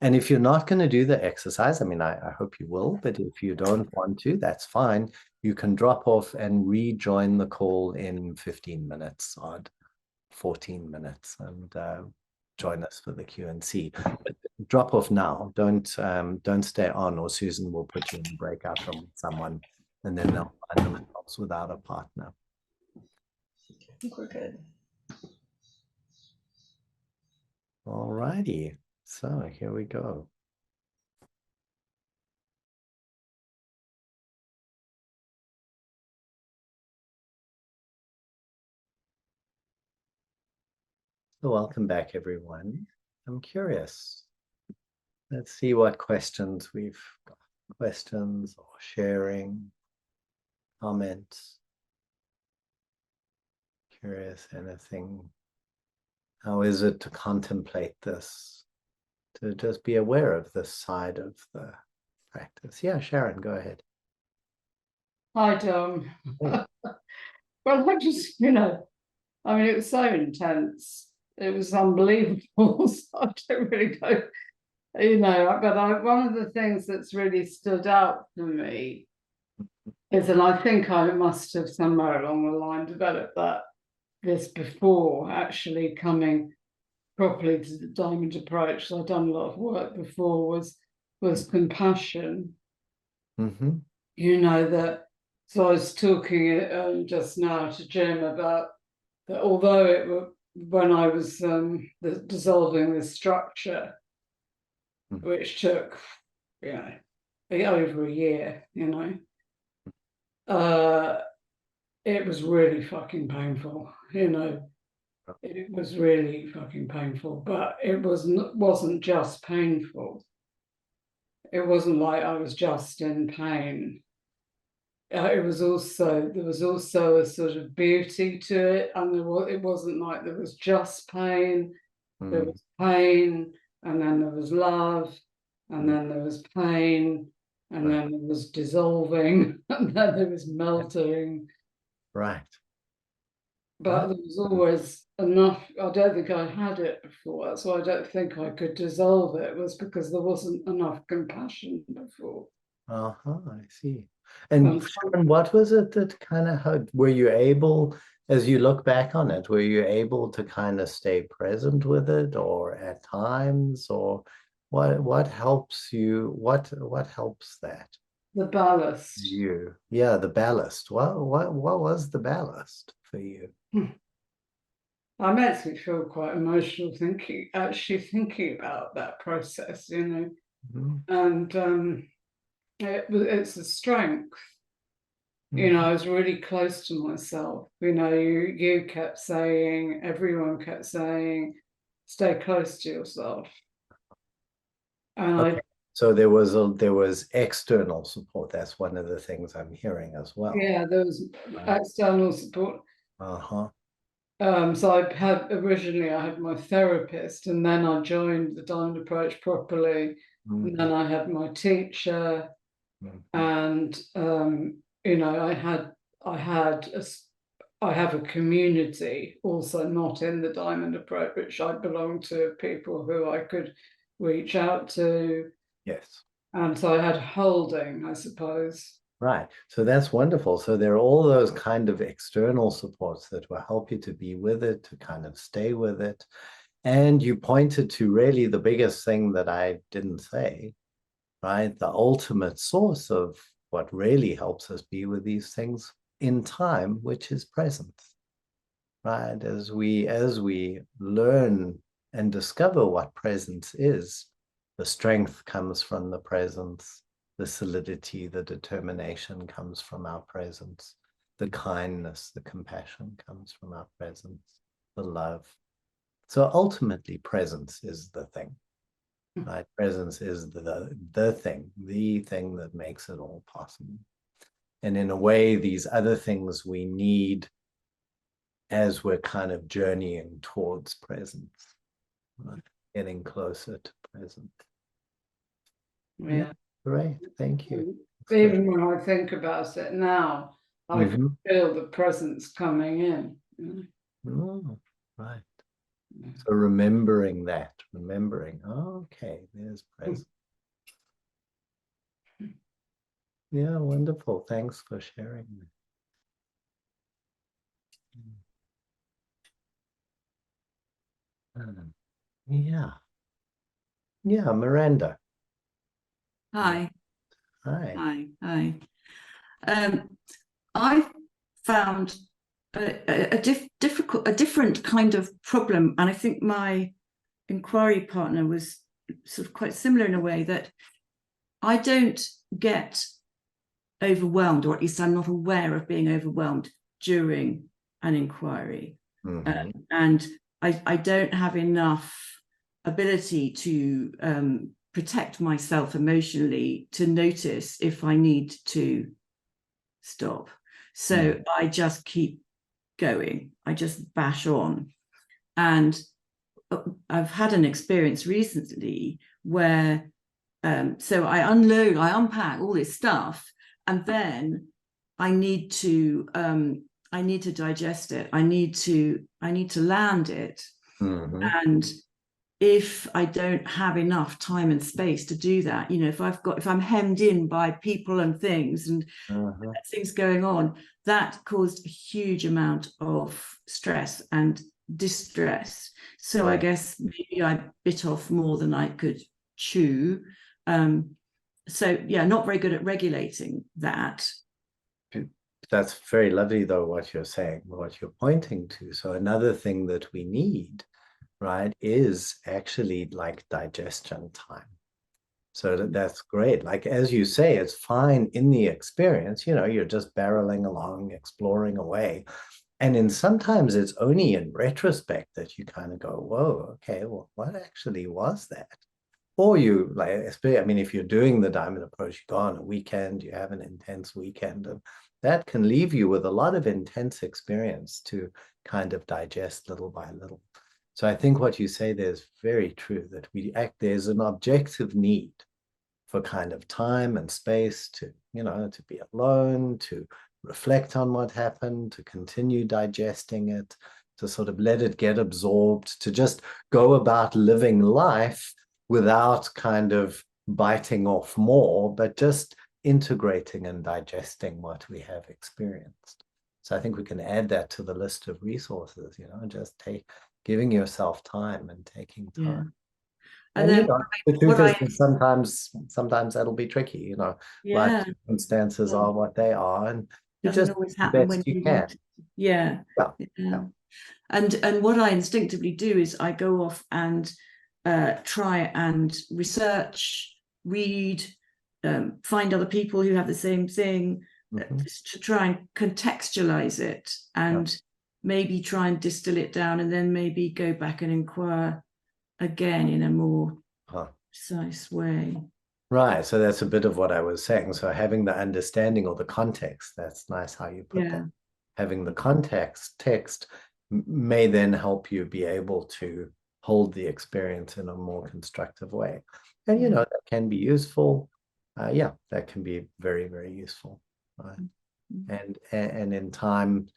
And if you're not going to do the exercise, I hope you will, but if you don't want to, that's fine. You can drop off and rejoin the call in 15 minutes odd. 14 minutes and join us for the Q&C. But drop off now. Don't stay on, or Susan will put you in a breakout room with someone, and then they'll find themselves without a partner. I think we're good. All righty. So here we go. So welcome back, everyone. I'm curious. Let's see what questions we've got. Questions or sharing, comments. Curious, anything. How is it to contemplate this? To just be aware of this side of the practice. Yeah, Sharon, go ahead. Hi, Dom. Hey. Well, I just, I mean, it was so intense. It was unbelievable. So I don't really know, but one of the things that's really stood out for me is, and I think I must have somewhere along the line developed this before actually coming properly to the diamond approach. So I've done a lot of work before, was compassion. Mm-hmm. So I was talking just now to Jim about that, although when I was dissolving the structure, which took, over a year, it was really fucking painful, It was really fucking painful, but it wasn't just painful. It wasn't like I was just in pain. There was also a sort of beauty to it, and it wasn't like there was just pain. There was pain, and then there was love, and then there was pain, and then there was dissolving, and then there was melting. Right. But there was always enough. I don't think I had it before. That's why I don't think I could dissolve it, was because there wasn't enough compassion before. I see. And Sharon, what was it that kind of were you able, as you look back on it, were you able to kind of stay present with it, or at times, or what helps you? What helps that? The ballast. Yeah, the ballast. What was the ballast for you? I makes me feel quite emotional thinking about that process, and it's a strength. I was really close to myself. You kept saying, everyone kept saying, stay close to yourself. And so there was external support. That's one of the things I'm hearing as well. Yeah, there was external support. So I had my therapist, and then I joined the Diamond Approach properly, and then I had my teacher, and I have a community also not in the Diamond Approach, which I belong to, people who I could reach out to. Yes. And so I had holding, I suppose. Right. So that's wonderful. So there are all those kind of external supports that will help you to be with it, to kind of stay with it. And you pointed to really the biggest thing that I didn't say, right? The ultimate source of what really helps us be with these things in time, which is presence, right? As we learn and discover what presence is, the strength comes from the presence. The solidity, the determination comes from our presence. The kindness, the compassion comes from our presence. The love. So ultimately, presence is the thing, right? Presence is the thing that makes it all possible. And in a way, these other things we need as we're kind of journeying towards presence, right? Getting closer to presence. Yeah. Great, thank you. Even when I think about it now, I can feel the presence coming in. Right. So remembering, okay, there's presence. Yeah, wonderful. Thanks for sharing. Yeah. Yeah, Miranda. Hi. Hi. Hi. Hi. I found a different kind of problem, and I think my inquiry partner was sort of quite similar in a way, that I don't get overwhelmed, or at least I'm not aware of being overwhelmed during an inquiry. And I don't have enough ability to protect myself emotionally to notice if I need to stop. So I just keep going. I just bash on. And I've had an experience recently where so I unpack all this stuff, and then I need to digest it. I need to land it. And if I don't have enough time and space to do that, you know, if I'm hemmed in by people and things and things going on, that caused a huge amount of stress and distress. So I guess maybe I bit off more than I could chew. So yeah, not very good at regulating that. That's very lovely, though, what you're saying, what you're pointing to. So another thing that we need, right, is actually like digestion time. So that's great. Like, as you say, it's fine in the experience, you know, you're just barreling along, exploring away. And then sometimes it's only in retrospect that you kind of go, whoa, okay, well, what actually was that? Or you, like, I mean, if you're doing the diamond approach, you go on a weekend, you have an intense weekend, and that can leave you with a lot of intense experience to kind of digest little by little. So I think what you say there is very true, that there's an objective need for kind of time and space to, you know, to be alone, to reflect on what happened, to continue digesting it, to sort of let it get absorbed, to just go about living life without kind of biting off more, but just integrating and digesting what we have experienced. So I think we can add that to the list of resources, you know, just giving yourself time and taking time. And then, you know, the truth is sometimes that'll be tricky, you know, life circumstances are what they are, and you just always do the happen best when you can. Yeah. And what I instinctively do is I go off and try and research, read, find other people who have the same thing, to try and contextualize it, and maybe try and distill it down, and then maybe go back and inquire again in a more precise way. Right. So that's a bit of what I was saying. So having the understanding or the context, that's nice how you put that. Having the text may then help you be able to hold the experience in a more constructive way. And, you know, that can be useful. That can be very, very useful. Right. And in time,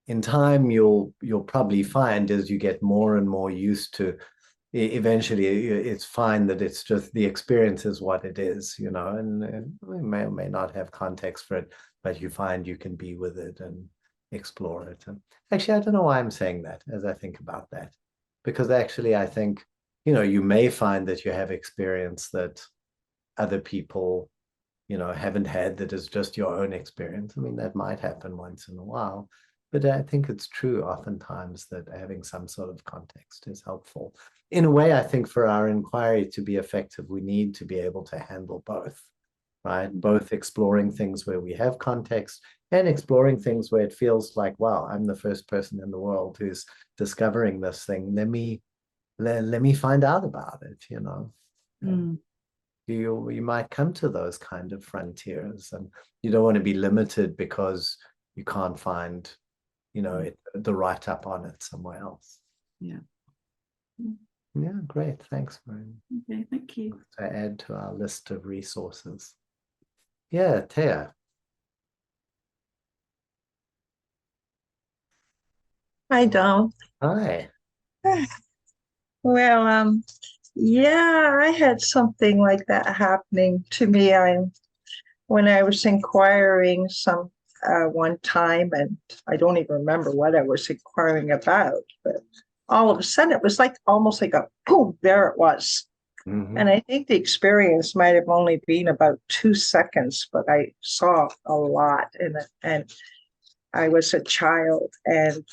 you'll probably find, as you get more and more used to, eventually it's fine that it's just the experience is what it is, you know, and we may or may not have context for it, but you find you can be with it and explore it. And actually, I don't know why I'm saying that as I think about that, because actually I think, you know, you may find that you have experience that other people, you know, haven't had, that is just your own experience. I mean, that might happen once in a while, but I think it's true oftentimes that having some sort of context is helpful. In a way, I think for our inquiry to be effective, we need to be able to handle both, right? Both exploring things where we have context and exploring things where it feels like, wow, I'm the first person in the world who's discovering this thing. Let me find out about it, you know. You might come to those kind of frontiers, and you don't want to be limited because you can't find, you know, the write-up on it somewhere else. Yeah, great. Thanks, Maureen. Okay, thank you. To add to our list of resources. Yeah, Thea. Hi, Dom. Hi. Well, yeah, I had something like that happening to me. When I was inquiring one time, and I don't even remember what I was inquiring about, but all of a sudden it was like almost like a boom, there it was. Mhm. And I think the experience might have only been about 2 seconds, but I saw a lot in it. And I was a child, and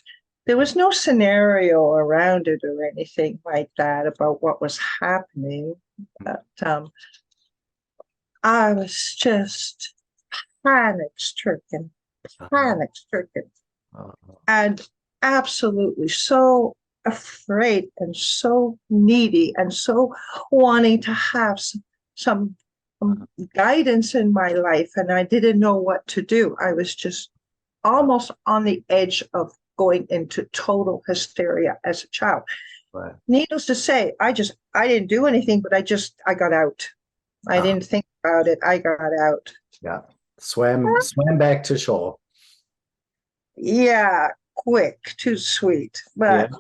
there was no scenario around it or anything like that about what was happening. But I was just panic stricken, panic stricken, Oh, and absolutely so afraid and so needy and so wanting to have some guidance in my life. And I didn't know what to do. I was just almost on the edge of going into total hysteria as a child. right. Needless to say, I didn't do anything, but I got out. I didn't think about it. I got out. Yeah. Swam back to shore. Yeah, quick, too sweet. But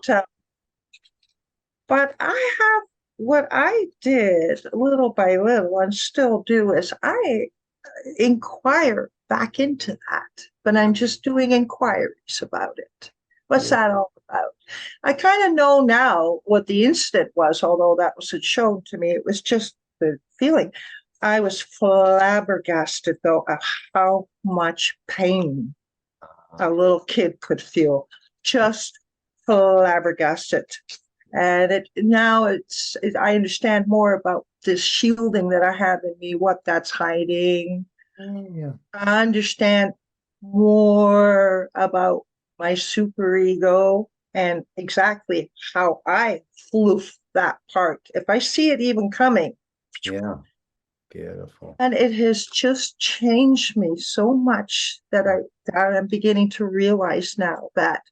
but I have what I did little by little and still do is I inquire back into that, but I'm just doing inquiries about it. What's that all about? I kind of know now what the incident was, although that wasn't shown to me. It was just the feeling. I was flabbergasted, though, of how much pain a little kid could feel. Just flabbergasted. And I understand more about this shielding that I have in me, what that's hiding. Yeah. I understand more about my superego and exactly how I floof that part. If I see it even coming. Yeah. Beautiful. And it has just changed me so much that I'm beginning to realize now that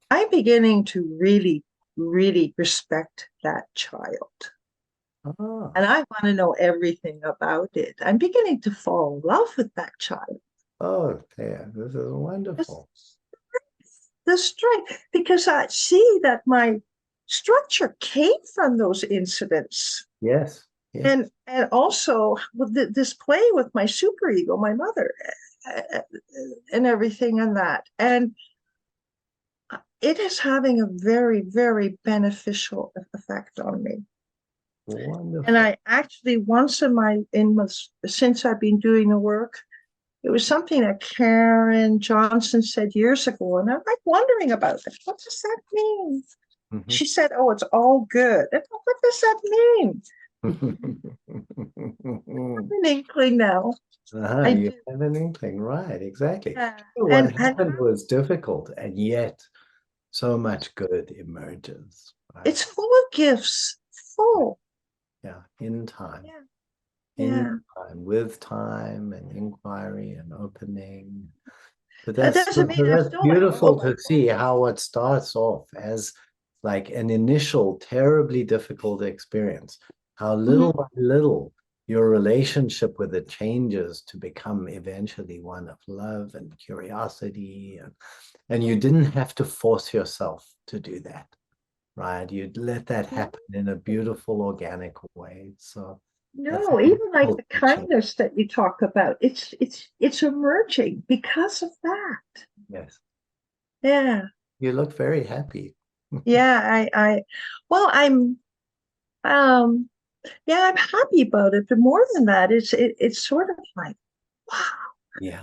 I'm beginning to really, really respect that child. And I want to know everything about it. I'm beginning to fall in love with that child. Oh, yeah, this is wonderful. The strength, because I see that my structure came from those incidents. Yes. And also with this play with my superego, my mother, and everything and that. And it is having a very, very beneficial effect on me. Wonderful. And I actually once since I've been doing the work, it was something that Karen Johnson said years ago, and I'm like wondering about it. What does that mean? Mhm. She said, "Oh, it's all good." And what does that mean? I'm an inkling now. You have an inkling, right? Exactly. Yeah. What happened was difficult, and yet so much good emerges. Right? It's full of gifts, full. Yeah, in time. Yeah. In time, with time and inquiry and opening. But That that's doesn't mean I'm still like, beautiful oh. to see how it starts off as like an initial terribly difficult experience, how little by little your relationship with it changes to become eventually one of love and curiosity, and you didn't have to force yourself to do that, right? You'd let that happen in a beautiful organic way. So no, even like the kindness that you talk about, it's emerging because of that. Yes. Yeah. You look very happy. Yeah, I'm I'm happy about it. But more than that, it's sort of like, wow,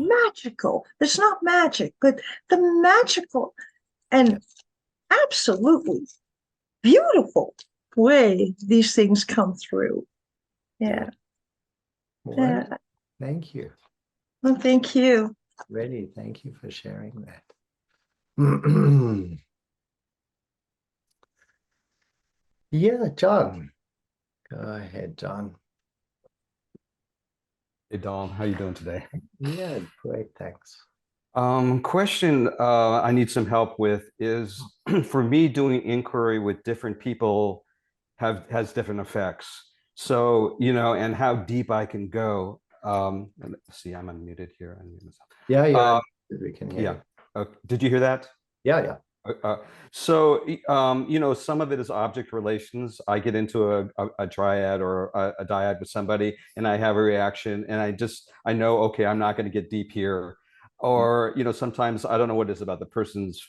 magical. It's not magic, but the magical and absolutely beautiful way these things come through. Yeah. Well, thank you. Well, thank you. Really, thank you for sharing that. Yeah, John. Go ahead, John. Hey, Dom, how you doing today? Yeah, great, thanks. Question I need some help with is for me doing inquiry with different people has different effects. So, and how deep I can go. Let's see, I'm unmuted here. Yeah, we can hear you. Did you hear that? Yeah. So, some of it is object relations. I get into a triad or a dyad with somebody and I have a reaction and I know, okay, I'm not going to get deep here. Or, sometimes I don't know what it is about the person's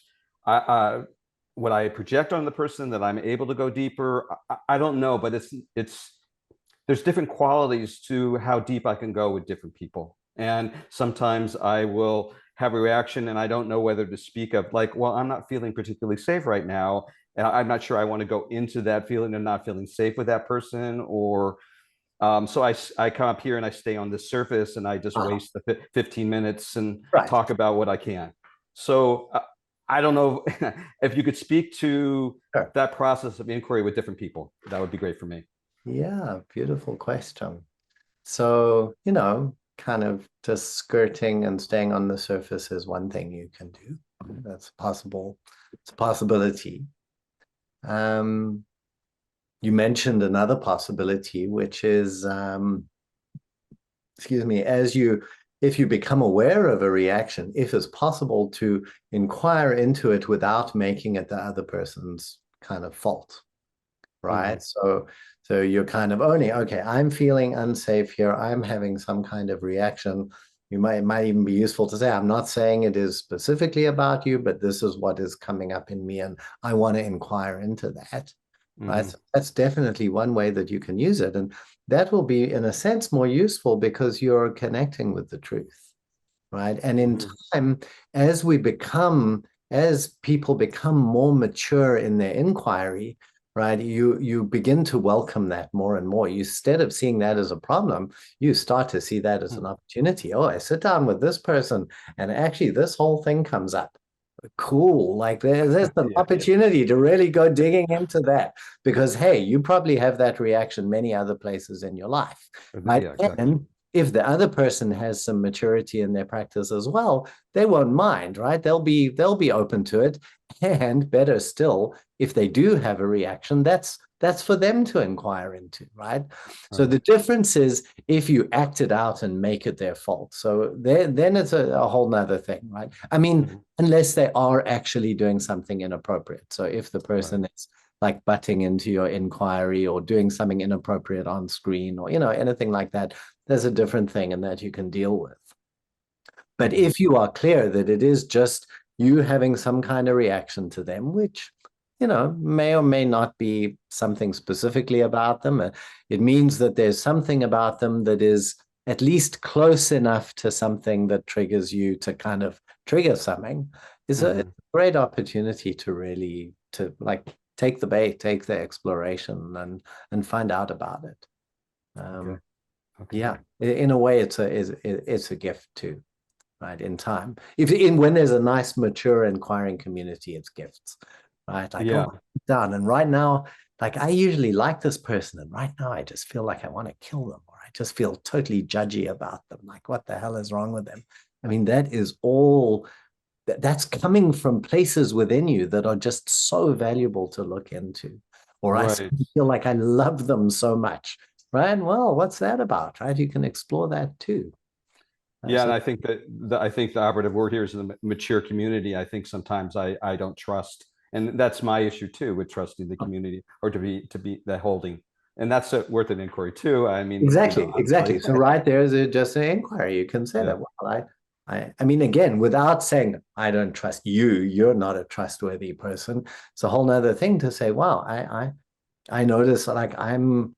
what I project on the person, that I'm able to go deeper. I don't know, but there's different qualities to how deep I can go with different people. And sometimes I will have a reaction and I don't know whether to speak of, like, well, I'm not feeling particularly safe right now. And I'm not sure I want to go into that feeling of not feeling safe with that person, or so I come up here and I stay on the surface and I just waste the 15 minutes and talk about what I can. So I don't know if you could speak to that process of inquiry with different people. That would be great for me. Yeah, beautiful question. So, you know, kind of just skirting and staying on the surface is one thing you can do. That's possible. It's a possibility. You mentioned another possibility, which is, excuse me, if you become aware of a reaction, if it's possible to inquire into it without making it the other person's kind of fault, right? Mm-hmm. So you're kind of owning, okay, I'm feeling unsafe here. I'm having some kind of reaction. It might even be useful to say, I'm not saying it is specifically about you, but this is what is coming up in me, and I want to inquire into that. Right. So that's definitely one way that you can use it. And that will be, in a sense, more useful because you're connecting with the truth. Right. And in time, as people become more mature in their inquiry, right, you begin to welcome that more and more. Instead of seeing that as a problem, you start to see that as an opportunity. Oh, I sit down with this person and actually this whole thing comes up. Cool. Like there's an opportunity to really go digging into that, because hey, you probably have that reaction many other places in your life, right? Yeah, exactly. And if the other person has some maturity in their practice as well, they won't mind, right? They'll be open to it. And better still, if they do have a reaction, that's for them to inquire into, right? So the difference is if you act it out and make it their fault. So then it's a whole nother thing, right? I mean, unless they are actually doing something inappropriate. So if the person is like butting into your inquiry or doing something inappropriate on screen or, you know, anything like that, there's a different thing and that you can deal with. But if you are clear that it is just you having some kind of reaction to them, which, you know, may or may not be something specifically about them, it means that there's something about them that is at least close enough to something that triggers you to kind of trigger something, is a great opportunity to really, to like take the bait, take the exploration and find out about it. Yeah, in a way, it's a gift too. Right, in time. When there's a nice, mature, inquiring community, it's gifts, right? Like, oh, done. And right now, like, I usually like this person, and right now I just feel like I want to kill them, or I just feel totally judgy about them. Like, what the hell is wrong with them? I mean, that is all, that's coming from places within you that are just so valuable to look into. Or I feel like I love them so much, right? Well, what's that about, right? You can explore that too. Yeah, and I think that the operative word here is the mature community. I think sometimes I don't trust, and that's my issue too with trusting the community, or to be that holding, and that's worth an inquiry too. I mean, exactly, you know, exactly. So right there is just an inquiry. You can say that. Well, I mean, again, without saying I don't trust you, you're not a trustworthy person. It's a whole nother thing to say. Wow, I notice like I'm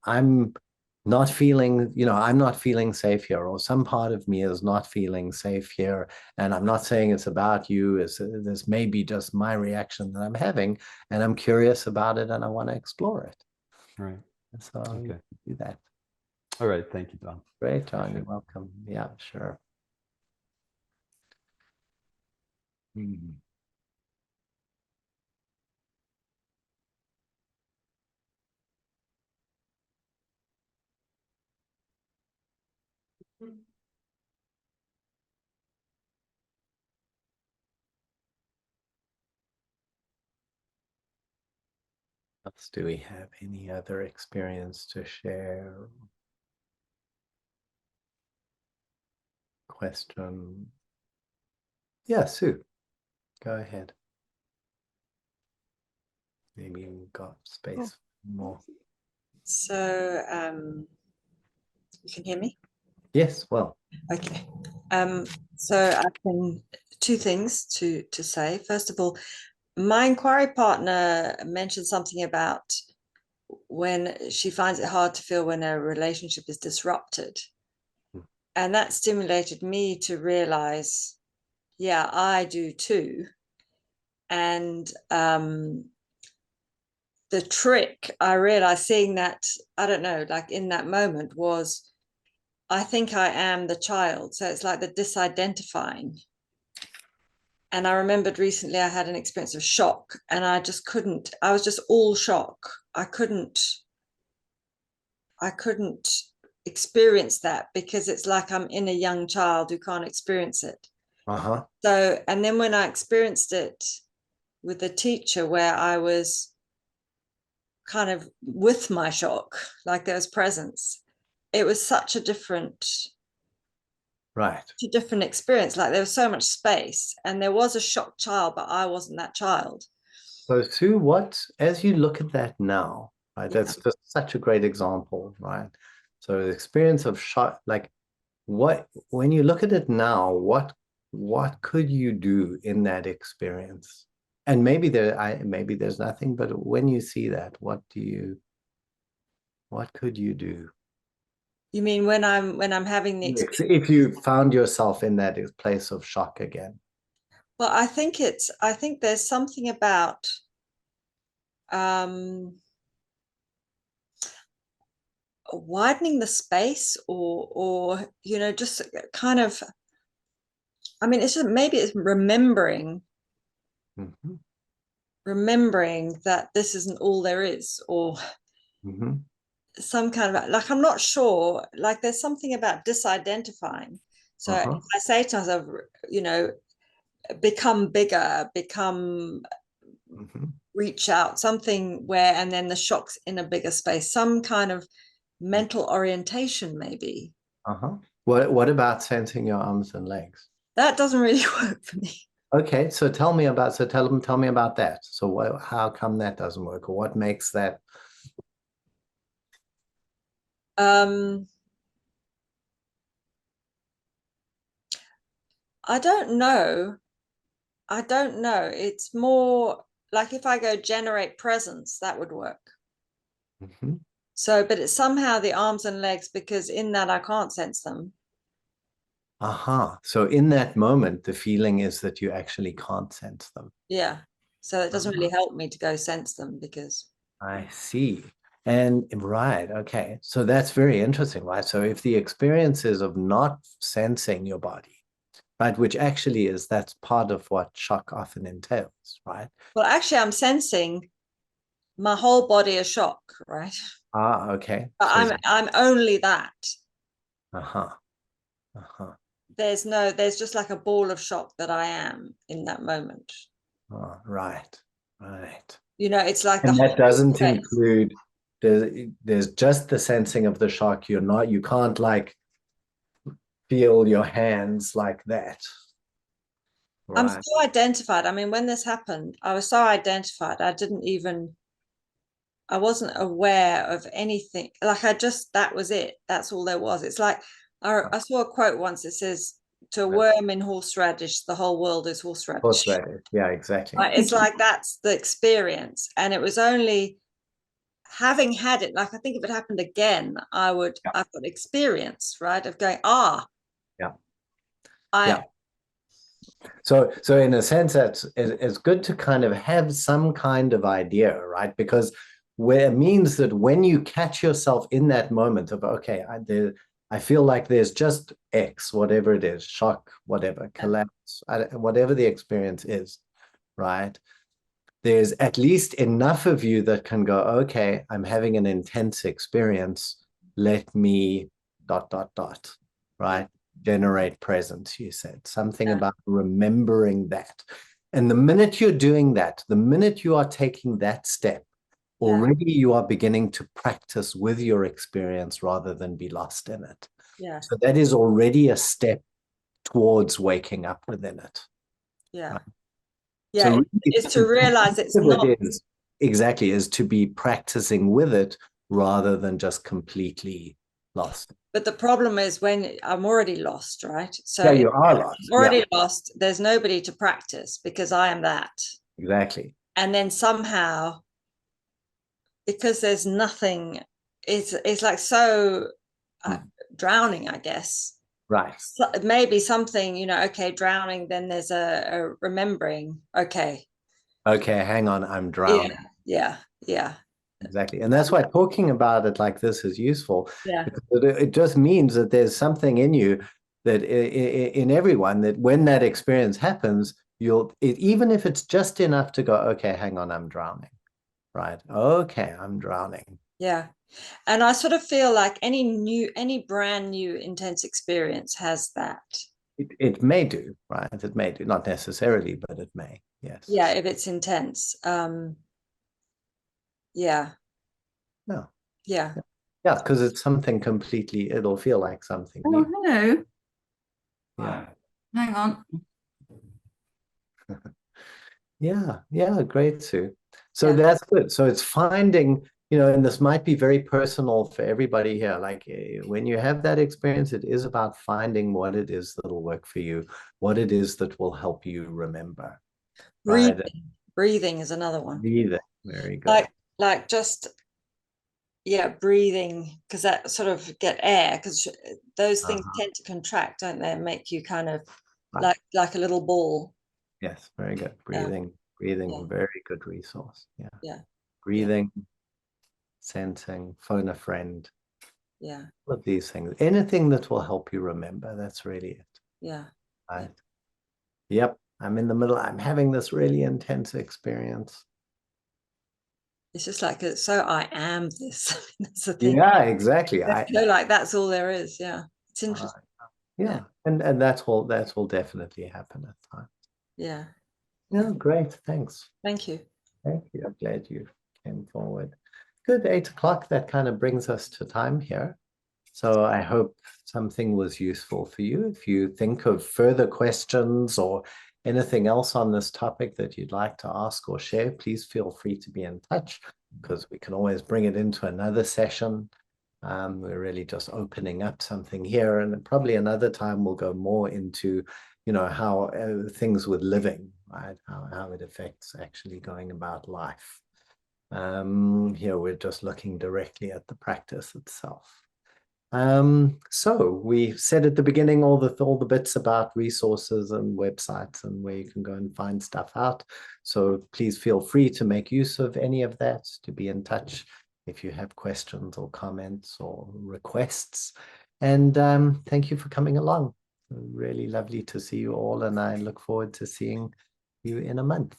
not feeling, you know, I'm not feeling safe here, or some part of me is not feeling safe here. And I'm not saying it's about you. This may be just my reaction that I'm having, and I'm curious about it and I want to explore it. Right. So do that. All right. Thank you, Don. Great, John. You're welcome. Yeah, sure. Do we have any other experience to share? Question? Yeah, Sue, go ahead. Maybe we've got space for more. So, you can hear me? Yes, well. Okay. So I can two things to say. First of all, my inquiry partner mentioned something about when she finds it hard to feel when a relationship is disrupted. And that stimulated me to realize, yeah, I do too. And the trick I realized seeing that, I don't know, like in that moment was, I think I am the child. So it's like the disidentifying. And I remembered recently I had an experience of shock and I just couldn't, I was just all shock. I couldn't experience that because it's like I'm in a young child who can't experience it. Uh-huh. So, and then when I experienced it with the teacher where I was kind of with my shock, like there was presence, it was such a different experience. Like there was so much space and there was a shocked child, but I wasn't that child. So Sue, what, as you look at that now, right, Yeah. that's just such a great example, right? So the experience of shock, like what, when you look at it now, what could you do in that experience? And maybe maybe there's nothing, but when you see that, what could you do? You mean when I'm having the experience? If you found yourself in that place of shock again. Well, I think there's something about widening the space or you know, just kind of, I mean, it's just, maybe it's remembering that this isn't all there is, or some kind of, like, I'm not sure, like there's something about disidentifying. So if I say to myself, you know, become bigger, reach out, something where, and then the shock's in a bigger space, some kind of mental orientation maybe. What about sensing your arms and legs? That doesn't really work for me. Okay, so tell me about that. So how come that doesn't work, or what makes that? I don't know. It's more like if I go generate presence, that would work. So, but it's somehow the arms and legs, because in that I can't sense them. So in that moment, the feeling is that you actually can't sense them. Yeah. So it doesn't really help me to go sense them because. I see. And right, okay. So that's very interesting, right? So if the experiences of not sensing your body, right, which actually that's part of what shock often entails, right? Well, actually, I'm sensing my whole body as shock, right? Okay. But I'm only that. There's just like a ball of shock that I am in that moment. Right. You know, it's like and that doesn't include, there's just the sensing of the shock. You can't like feel your hands like that. Right. I'm so identified. I mean, when this happened, I was so identified. I wasn't aware of anything. Like that was it. That's all there was. It's like, I saw a quote once. It says, to a worm in horseradish, the whole world is horseradish. Horseradish, yeah, exactly. It's like, that's the experience. And it was only having had it, like, I think if it happened again, I've got experience, right, of going, So in a sense, it's good to kind of have some kind of idea, right? Because where it means that when you catch yourself in that moment of, okay, I feel like there's just X, whatever it is, shock, whatever, collapse, whatever the experience is, right? There's at least enough of you that can go, okay, I'm having an intense experience. Let me ... right? Generate presence, you said. Something about remembering that. And the minute you're doing that, the minute you are taking that step, already you are beginning to practice with your experience rather than be lost in it. So that is already a step towards waking up within it. Right? So really, it's to realize it's not. Exactly, is to be practicing with it rather than just completely lost. But the problem is when I'm already lost, right? So you are lost. I'm already lost. There's nobody to practice because I am that. Exactly. And then somehow, because there's nothing, it's like so drowning, I guess. Right. So maybe something, you know, okay, drowning, then there's a remembering, okay. Okay, hang on, I'm drowning. Yeah. Exactly. And that's why talking about it like this is useful. Yeah. Because it just means that there's something in you that in everyone that when that experience happens, even if it's just enough to go, okay, hang on, I'm drowning. Right. Okay, I'm drowning. Yeah. And I sort of feel like any brand new intense experience has that. It may do, right? It may do, not necessarily, but it may. Yes. Yeah, if it's intense. Yeah. No. Yeah. Yeah, because it's something completely, it'll feel like something Oh, new. hello. Yeah. Hang on. Yeah, great, Sue. So Yeah. that's good. So it's finding, and this might be very personal for everybody here. Like when you have that experience, it is about finding what it is that'll work for you, what it is that will help you remember. Breathing. Right? Breathing is another one. Breathing. Very good. Like just breathing, because that sort of get air, because those things tend to contract, don't they, and make you kind of Right. like a little ball. Yes, very good. Breathing, Yeah. very good resource. Yeah. Breathing, sensing, phone a friend. Yeah. All of these things. Anything that will help you remember. That's really it. Yeah. Right. Yep. I'm in the middle. I'm having this really intense experience. It's just like so I am this. That's the thing. Yeah, exactly. Like that's all there is. Yeah. It's interesting. Yeah. And that's all definitely happen at times. Yeah. Yeah, great. Thanks. Thank you. Thank you. I'm glad you came forward. Good. 8 o'clock. That kind of brings us to time here. So I hope something was useful for you. If you think of further questions or anything else on this topic that you'd like to ask or share, please feel free to be in touch, because we can always bring it into another session. We're really just opening up something here, and probably another time we'll go more into, how things with living, right? How it affects actually going about life. Here we're just looking directly at the practice itself. So we said at the beginning all the bits about resources and websites and where you can go and find stuff out. So please feel free to make use of any of that, to be in touch if you have questions or comments or requests. And thank you for coming along. Really lovely to see you all, and I look forward to seeing you in a month.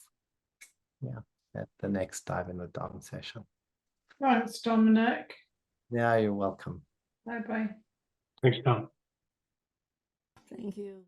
Yeah, at the next Dive in the Dawn session. Thanks, Dominic. Yeah, you're welcome. Bye-bye. Thanks, Tom. Thank you.